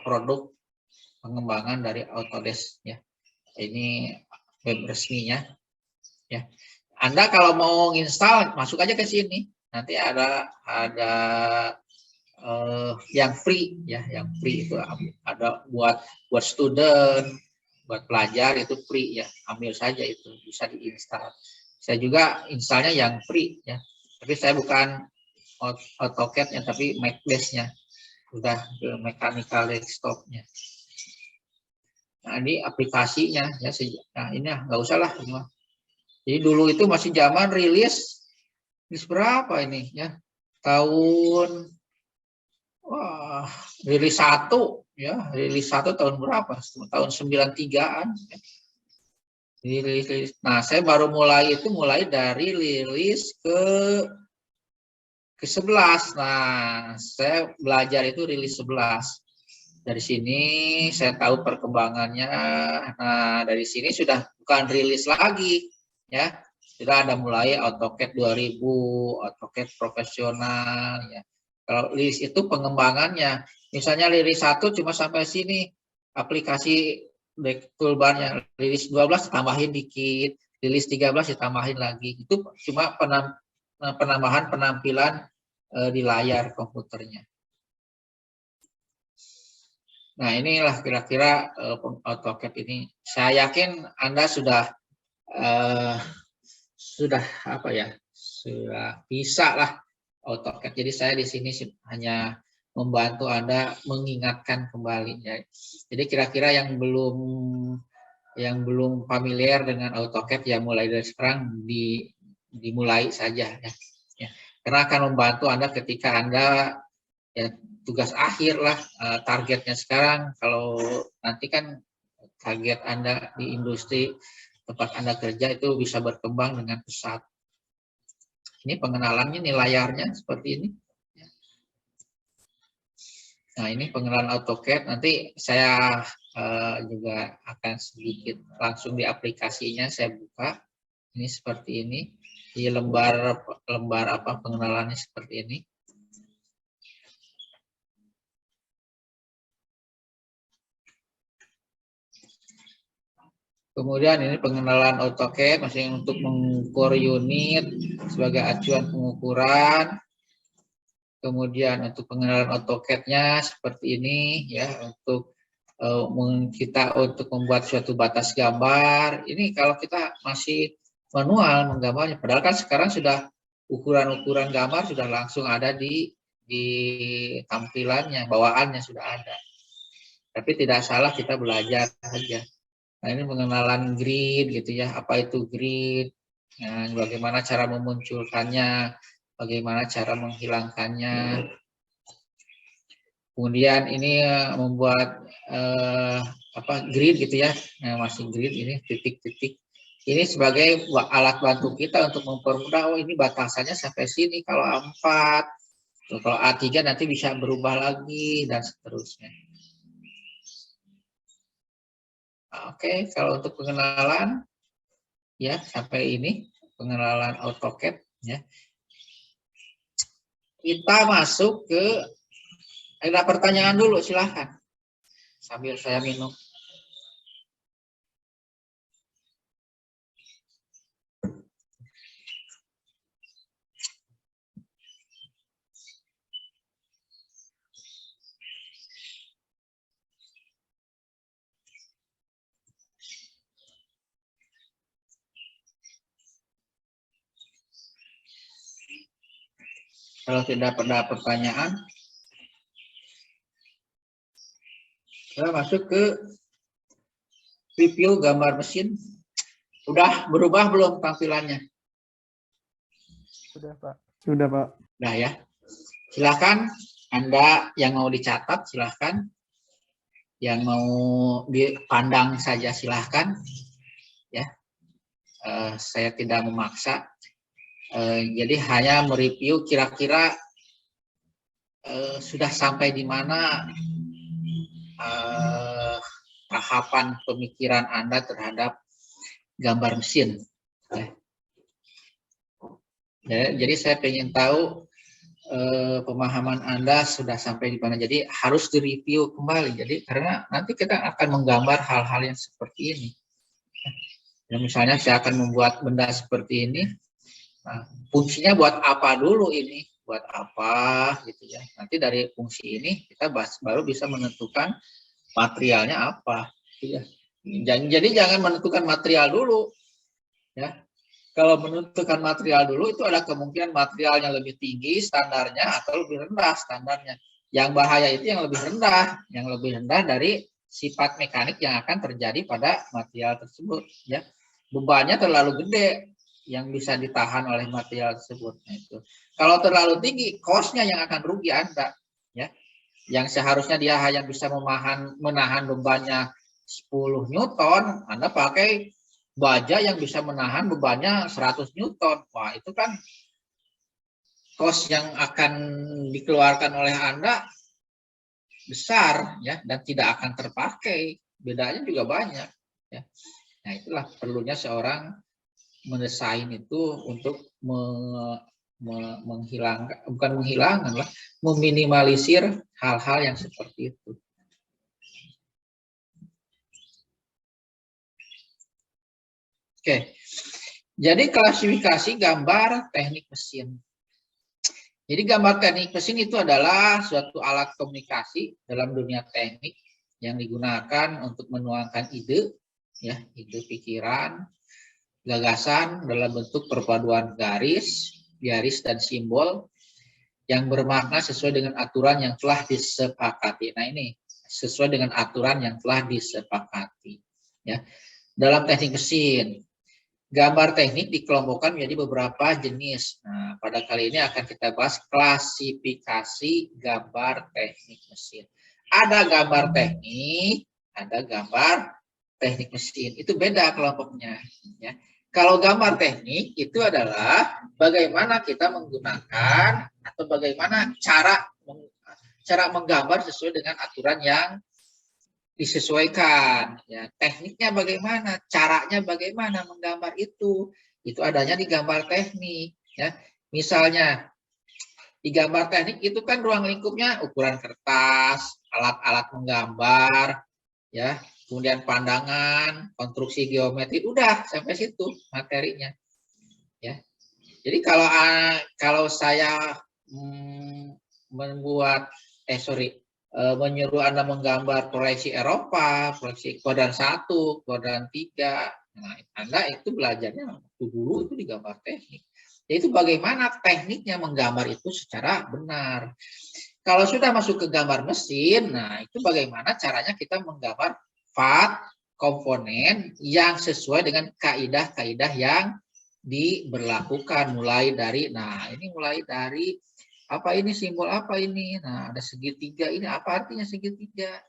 produk pengembangan dari Autodesk, ya. Ini web resminya, ya. Anda kalau mau install masuk aja ke sini. Nanti ada yang free, ya, yang free itu ada buat student, buat pelajar itu free, ya. Ambil saja itu, bisa diinstal. Saya juga installnya yang free, ya. Tapi saya bukan AutoCAD-nya, tapi Make-Base-nya. Sudah ke mechanical desktop-nya. Nah, ini aplikasinya, ya. Nah, ini nggak usah lah semua. Jadi dulu itu masih zaman rilis rilis berapa ini ya? Tahun wah, rilis 1 ya, rilis 1 tahun berapa? Tahun 93-an ya. Rilis. Nah, saya baru mulai dari rilis ke 11. Nah, saya belajar itu rilis 11. Dari sini saya tahu perkembangannya. Nah, dari sini sudah bukan rilis lagi ya. Sudah ada mulai AutoCAD 2000, AutoCAD profesional ya. Kalau rilis itu pengembangannya. Misalnya rilis 1 cuma sampai sini. Aplikasi toolbarnya rilis 12 tambahin dikit, rilis 13 ditambahin lagi. Itu cuma penambahan penampilan di layar komputernya. Nah, inilah kira-kira AutoCAD ini. Saya yakin Anda sudah apa ya? Sudah bisa lah AutoCAD. Jadi saya di sini hanya membantu Anda mengingatkan kembali ya. Jadi kira-kira yang belum familiar dengan AutoCAD ya mulai dari sekarang dimulai saja ya. Karena akan membantu Anda ketika Anda ya tugas akhir lah, targetnya sekarang. Kalau nanti kan target Anda di industri tempat Anda kerja itu bisa berkembang dengan pesat. Ini pengenalannya, nih layarnya seperti ini. Nah, ini pengenalan AutoCAD. Nanti saya juga akan sedikit langsung di aplikasinya saya buka. Ini seperti ini. Di lembar apa pengenalannya seperti ini. Kemudian ini pengenalan AutoCAD masih untuk mengukur unit sebagai acuan pengukuran. Kemudian untuk pengenalan AutoCAD-nya seperti ini ya, untuk kita untuk membuat suatu batas gambar. Ini kalau kita masih manual menggambarnya, padahal kan sekarang sudah ukuran-ukuran gambar sudah langsung ada di tampilannya, bawaannya sudah ada. Tapi tidak salah kita belajar saja. Nah, ini pengenalan grid gitu ya, apa itu grid, nah, bagaimana cara memunculkannya, bagaimana cara menghilangkannya. Kemudian ini membuat grid gitu ya, nah, masih grid ini titik-titik. Ini sebagai alat bantu kita untuk mempermudah, oh ini batasannya sampai sini kalau A4, kalau A3 nanti bisa berubah lagi dan seterusnya. Oke, kalau untuk pengenalan ya sampai ini pengenalan AutoCAD ya. Kita masuk ke ada pertanyaan dulu, silahkan sambil saya minum. Kalau tidak ada pertanyaan, kita masuk ke review gambar mesin. Udah berubah belum tampilannya? Sudah, Pak. Sudah, Pak. Udah ya. Silahkan Anda yang mau dicatat, silahkan. Yang mau dipandang saja silahkan. Ya, saya tidak memaksa. Jadi hanya mereview kira-kira sudah sampai di mana tahapan pemikiran Anda terhadap gambar mesin. Ya, jadi saya ingin tahu pemahaman Anda sudah sampai di mana. Jadi harus direview kembali. Jadi karena nanti kita akan menggambar hal-hal yang seperti ini. Ya, misalnya saya akan membuat benda seperti ini. Nah, fungsinya buat apa dulu ini? Buat apa gitu ya. Nanti dari fungsi ini kita baru bisa menentukan materialnya apa. Gitu ya. Jadi jangan menentukan material dulu. Ya. Kalau menentukan material dulu itu ada kemungkinan materialnya lebih tinggi standarnya atau lebih rendah standarnya. Yang bahaya itu yang lebih rendah dari sifat mekanik yang akan terjadi pada material tersebut. Ya. Bebannya terlalu gede. yang bisa ditahan oleh material tersebut. Nah, itu. Kalau terlalu tinggi, cost-nya yang akan rugi Anda. Ya. Yang seharusnya dia hanya bisa menahan bebannya 10 Newton, Anda pakai baja yang bisa menahan bebannya 100 Newton. Wah, itu kan cost yang akan dikeluarkan oleh Anda besar, ya, dan tidak akan terpakai. Bedanya juga banyak. Ya. Nah, itulah perlunya seorang mendesain itu untuk menghilangkan, bukan menghilangkan lah, meminimalisir hal-hal yang seperti itu. Oke, jadi klasifikasi gambar teknik mesin. Jadi gambar teknik mesin itu adalah suatu alat komunikasi dalam dunia teknik yang digunakan untuk menuangkan ide, ya, ide pikiran, gagasan dalam bentuk perpaduan garis, dan simbol yang bermakna sesuai dengan aturan yang telah disepakati. Nah, ini sesuai dengan aturan yang telah disepakati. Ya, dalam teknik mesin, gambar teknik dikelompokkan menjadi beberapa jenis. Nah, pada kali ini akan kita bahas klasifikasi gambar teknik mesin. Ada gambar teknik, ada gambar teknik mesin. Itu beda kelompoknya. Ya. Kalau gambar teknik itu adalah bagaimana kita menggunakan atau bagaimana cara menggambar sesuai dengan aturan yang disesuaikan. Ya, tekniknya bagaimana, caranya bagaimana menggambar itu adanya di gambar teknik. Ya, misalnya di gambar teknik itu kan ruang lingkupnya ukuran kertas, alat-alat menggambar, ya, kemudian pandangan, konstruksi geometri, udah sampai situ materinya. Ya, jadi kalau saya menyuruh Anda menggambar proyeksi Eropa, proyeksi kuadran 1, kuadran 3, nah, Anda itu belajarnya dulu itu di gambar teknik. Yaitu bagaimana tekniknya menggambar itu secara benar. Kalau sudah masuk ke gambar mesin, nah itu bagaimana caranya kita menggambar part, komponen yang sesuai dengan kaidah-kaidah yang diberlakukan mulai dari, apa ini, simbol apa ini, nah ada segitiga ini, apa artinya segitiga,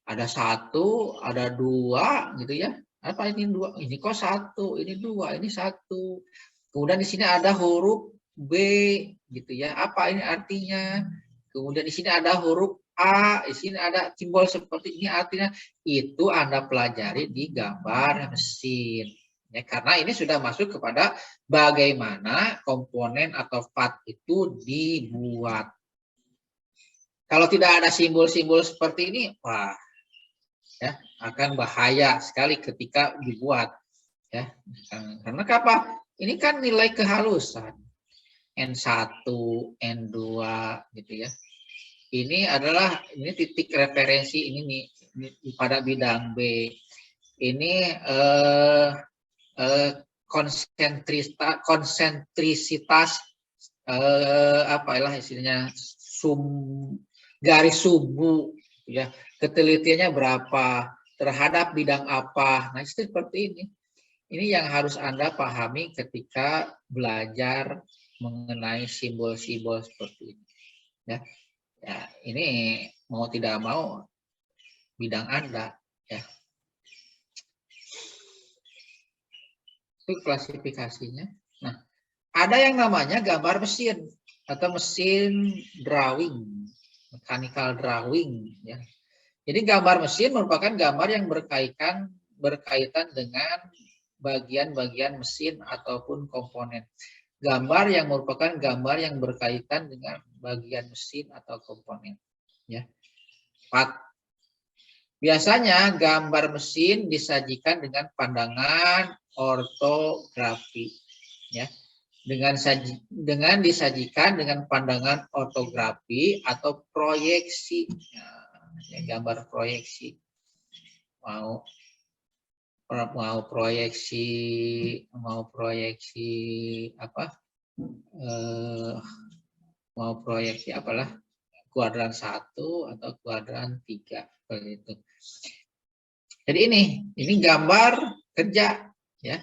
ada 1, ada 2 gitu ya, apa ini 2, ini kok 1, ini 2, ini 1, kemudian di sini ada huruf B gitu ya, apa ini artinya, kemudian di sini ada huruf A, di sini ada simbol seperti ini, artinya itu Anda pelajari di gambar mesin. Ya, karena ini sudah masuk kepada bagaimana komponen atau part itu dibuat. Kalau tidak ada simbol-simbol seperti ini, wah, ya, akan bahaya sekali ketika dibuat. Ya, karena apa? Ini kan nilai kehalusan. N1, N2 gitu ya. Ini titik referensi ini nih pada bidang B. Ini konsentrisitas istilahnya garis subu ya, ketelitiannya berapa terhadap bidang apa. Nah, seperti ini. Ini yang harus Anda pahami ketika belajar mengenai simbol-simbol seperti ini. Ya. Ya, ini mau tidak mau bidang Anda, ya. Itu klasifikasinya. Nah, ada yang namanya gambar mesin atau mesin drawing, mechanical drawing, ya. Jadi gambar mesin merupakan gambar yang berkaitan dengan bagian-bagian mesin ataupun komponen. Gambar yang merupakan gambar yang berkaitan dengan bagian mesin atau komponen. Ya. Biasanya gambar mesin disajikan dengan pandangan ortografi. Ya. Dengan disajikan dengan pandangan ortografi atau proyeksi. Ya, gambar proyeksi. Mau proyeksi apa, mau proyeksi apalah, kuadran 1 atau kuadran 3 seperti itu. Jadi ini gambar kerja ya.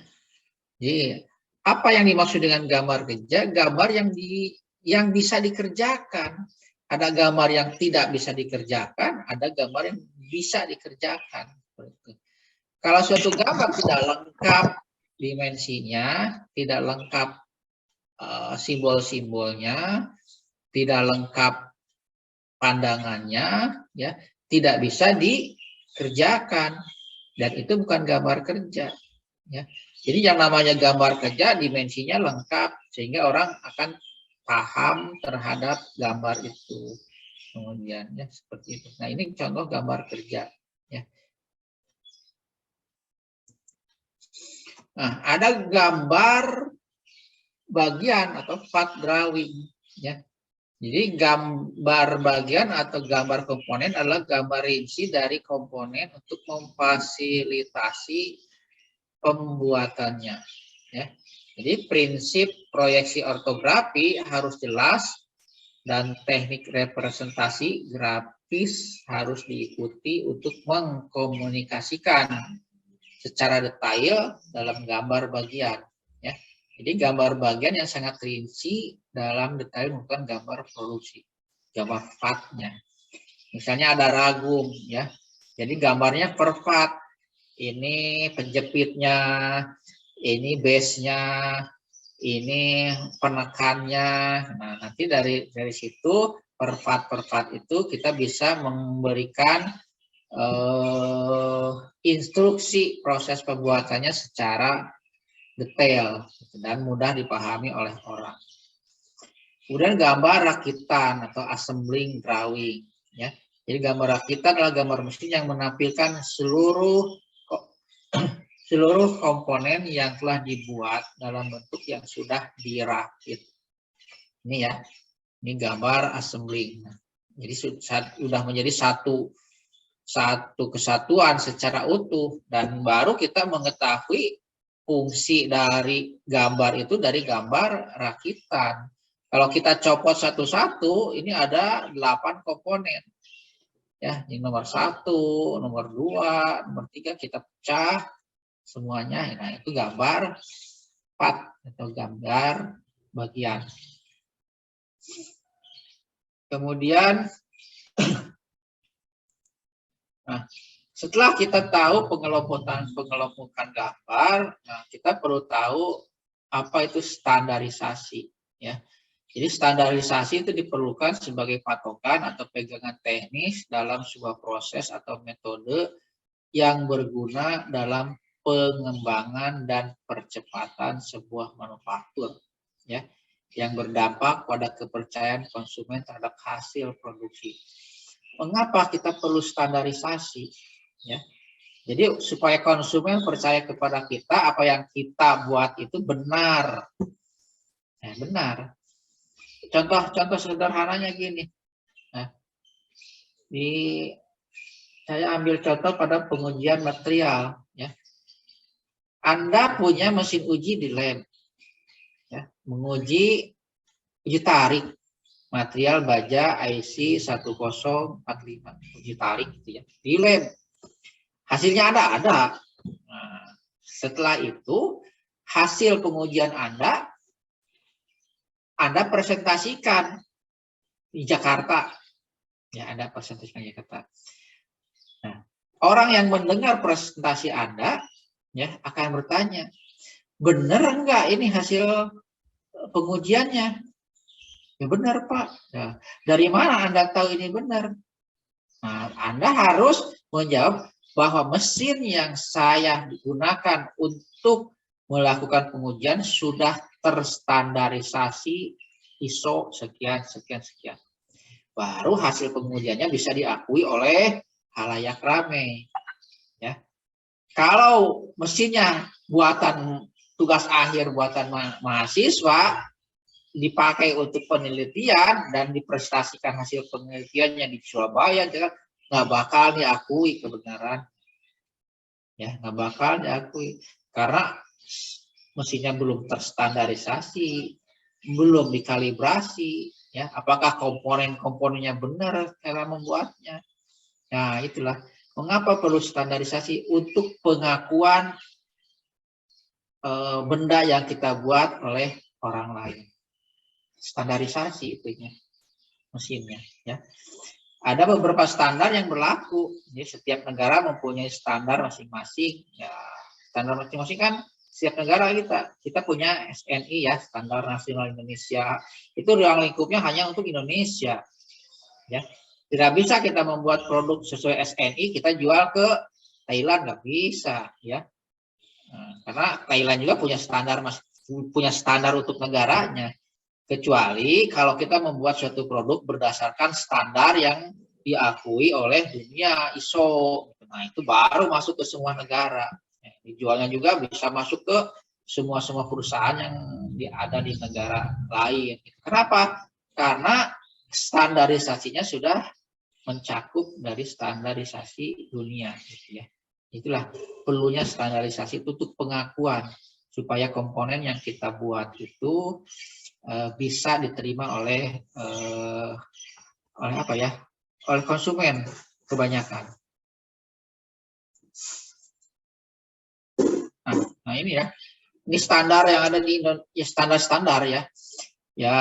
Jadi Apa yang dimaksud dengan gambar kerja? Gambar yang bisa dikerjakan. Ada gambar yang tidak bisa dikerjakan, ada gambar yang bisa dikerjakan. Kalau suatu gambar tidak lengkap dimensinya, tidak lengkap simbol-simbolnya, tidak lengkap pandangannya, ya, tidak bisa dikerjakan, dan itu bukan gambar kerja, ya. Jadi yang namanya gambar kerja dimensinya lengkap sehingga orang akan paham terhadap gambar itu. Kemudian ya seperti itu. Nah, ini contoh gambar kerja, ya. Nah, ada gambar bagian atau part drawing, ya. Jadi gambar bagian atau gambar komponen adalah gambar rinci dari komponen untuk memfasilitasi pembuatannya, ya. Jadi prinsip proyeksi ortografi harus jelas dan teknik representasi grafis harus diikuti untuk mengkomunikasikan secara detail dalam gambar bagian, ya. Jadi gambar bagian yang sangat rinci dalam detail bukan gambar produksi, gambar partnya. Misalnya ada ragum, ya. Jadi gambarnya per part. Ini penjepitnya, ini base-nya, ini penekannya. Nah, nanti dari situ per part itu kita bisa memberikan instruksi proses pembuatannya secara detail dan mudah dipahami oleh orang. Kemudian gambar rakitan atau assembling drawing, ya. Jadi gambar rakitan adalah gambar mesin yang menampilkan seluruh komponen yang telah dibuat dalam bentuk yang sudah dirakit. Ini ya, ini gambar assembling. Jadi sudah menjadi satu kesatuan secara utuh, dan baru kita mengetahui fungsi dari gambar itu dari gambar rakitan. Kalau kita copot satu-satu, ini ada 8 komponen. Ya, ini nomor 1, nomor 2, nomor 3 kita pecah semuanya. Nah, itu gambar part atau gambar bagian. Kemudian nah, setelah kita tahu pengelompokan gambar, nah kita perlu tahu apa itu standarisasi, ya. Jadi standarisasi itu diperlukan sebagai patokan atau pegangan teknis dalam sebuah proses atau metode yang berguna dalam pengembangan dan percepatan sebuah manufaktur, ya, yang berdampak pada kepercayaan konsumen terhadap hasil produksi. Mengapa kita perlu standarisasi, ya? Jadi supaya konsumen percaya kepada kita, apa yang kita buat itu benar. Ya, benar. Contoh sederhananya gini. Nah, saya ambil contoh pada pengujian material, ya. Anda punya mesin uji di lab, ya, menguji uji tarik material baja IC 1045, uji tarik gitu ya, di lab. Hasilnya ada. Nah, setelah itu hasil pengujian Anda presentasikan di Jakarta. Ya, Anda presentasikan di Jakarta. Nah, orang yang mendengar presentasi Anda, ya, akan bertanya, benar enggak ini hasil pengujiannya? Ya benar, Pak. Nah, dari mana Anda tahu ini benar? Nah, Anda harus menjawab bahwa mesin yang saya gunakan untuk melakukan pengujian sudah terstandarisasi ISO sekian. Baru hasil pengujiannya bisa diakui oleh halayak ramai. Ya. Kalau mesinnya buatan tugas akhir buatan mahasiswa dipakai untuk penelitian dan diprestasikan hasil penelitiannya di Surabaya, nggak bakal diakui kebenaran, ya, nggak bakal diakui karena mesinnya belum terstandarisasi, belum dikalibrasi, ya, apakah komponennya benar cara membuatnya. Nah, itulah mengapa perlu standarisasi untuk pengakuan benda yang kita buat oleh orang lain. Standarisasi itunya mesinnya, ya. Ada beberapa standar yang berlaku. Jadi setiap negara mempunyai standar masing-masing. Ya, standar masing-masing kan setiap negara kita punya SNI ya, Standar Nasional Indonesia. Itu ruang lingkupnya hanya untuk Indonesia. Ya, tidak bisa kita membuat produk sesuai SNI kita jual ke Thailand, nggak bisa, ya. Nah, karena Thailand juga punya standar untuk negaranya. Kecuali kalau kita membuat suatu produk berdasarkan standar yang diakui oleh dunia ISO. Nah, itu baru masuk ke semua negara. Dijualnya juga bisa masuk ke semua perusahaan yang ada di negara lain. Kenapa? Karena standarisasinya sudah mencakup dari standarisasi dunia. Gitu ya. Itulah perlunya standarisasi itu untuk pengakuan supaya komponen yang kita buat itu bisa diterima oleh apa ya, oleh konsumen kebanyakan. Nah ini ya, ini standar yang ada di Indonesia, ya standar ya. Ya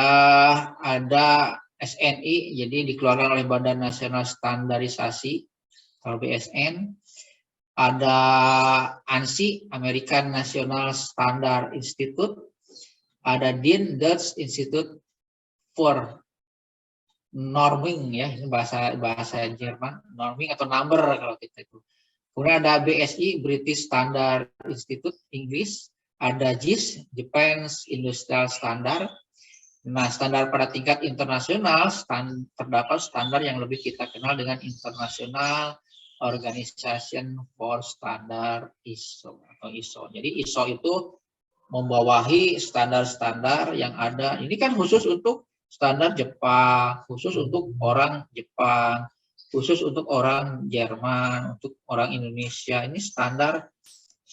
ada SNI, jadi dikeluarkan oleh Badan Nasional Standarisasi atau BSN. Ada ANSI, American National Standard Institute. Ada DIN, Dutch Institute for Norming ya, ini bahasa Jerman, norming atau number kalau kita itu. Kemudian ada BSI, British Standard Institute Inggris, ada JIS, Japan's Industrial Standard. Nah, standar pada tingkat internasional terdapat standar yang lebih kita kenal dengan International Organization for Standard ISO atau ISO. Jadi ISO itu membawahi standar-standar yang ada. Ini kan khusus untuk standar Jepang, khusus untuk orang Jepang, khusus untuk orang Jerman, untuk orang Indonesia. Ini standar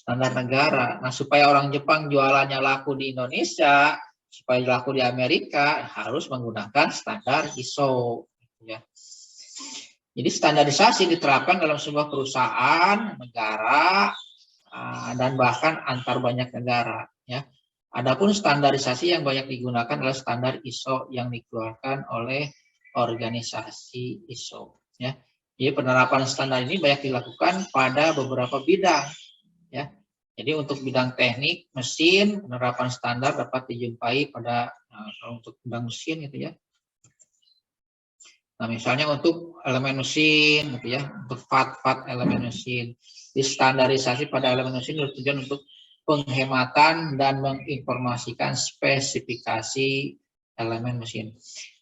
negara. Nah, supaya orang Jepang jualannya laku di Indonesia, supaya laku di Amerika, harus menggunakan standar ISO. Ya. Jadi standarisasi diterapkan dalam sebuah perusahaan, negara, dan bahkan antar banyak negara. Ya. Adapun standarisasi yang banyak digunakan adalah standar ISO yang dikeluarkan oleh organisasi ISO. Ya. Jadi penerapan standar ini banyak dilakukan pada beberapa bidang. Ya. Jadi untuk bidang teknik, mesin, penerapan standar dapat dijumpai pada untuk bidang mesin gitu ya. Nah, misalnya untuk elemen mesin gitu ya, untuk part-part elemen mesin. Distandarisasi pada elemen mesin bertujuan untuk penghematan dan menginformasikan spesifikasi elemen mesin.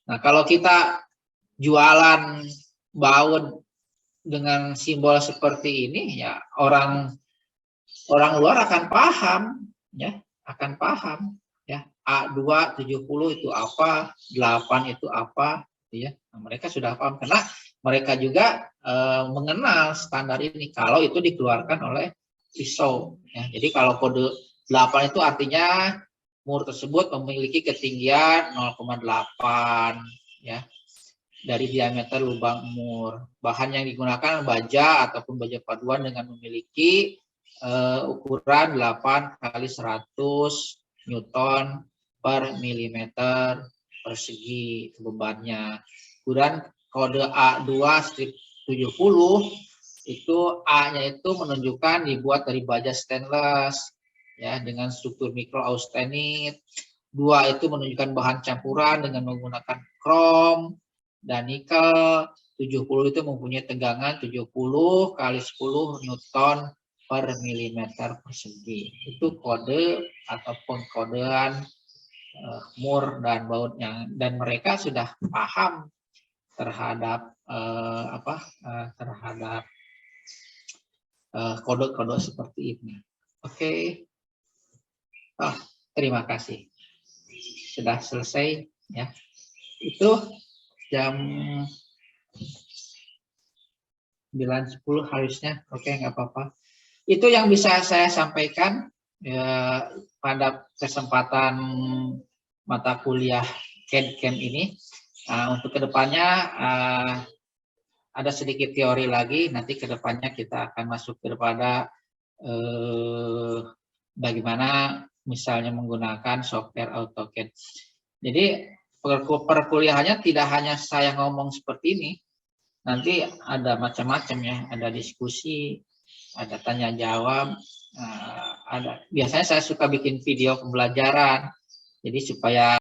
Nah, kalau kita jualan baut dengan simbol seperti ini, ya orang luar akan paham, ya, akan paham, ya. A270 itu apa, 8 itu apa, ya. Nah, mereka sudah paham karena mereka juga mengenal standar ini kalau itu dikeluarkan oleh ISO. Ya. Jadi kalau kode 8 itu artinya mur tersebut memiliki ketinggian 0,8 ya dari diameter lubang mur. Bahan yang digunakan baja ataupun baja paduan dengan memiliki ukuran 8 kali 100 Newton per milimeter persegi bebannya. Kemudian kode A2 strip 70 itu A-nya itu menunjukkan dibuat dari baja stainless ya dengan struktur mikro austenit. 2 itu menunjukkan bahan campuran dengan menggunakan krom dan nikel. 70 itu mempunyai tegangan 70 kali 10 Newton per milimeter persegi. Itu kode ataupun kodean mur dan bautnya, dan mereka sudah paham terhadap terhadap kode-kode seperti ini. Oke. Oh, terima kasih. Sudah selesai ya. Itu jam 9.10 harusnya. Oke, nggak apa-apa. Itu yang bisa saya sampaikan ya, pada kesempatan mata kuliah CAD/CAM ini. Untuk kedepannya ada sedikit teori lagi. Nanti kedepannya kita akan masuk kepada bagaimana misalnya menggunakan software AutoCAD. Jadi perkuliahannya tidak hanya saya ngomong seperti ini, nanti ada macam-macam ya, ada diskusi, ada tanya jawab, ada biasanya saya suka bikin video pembelajaran, jadi supaya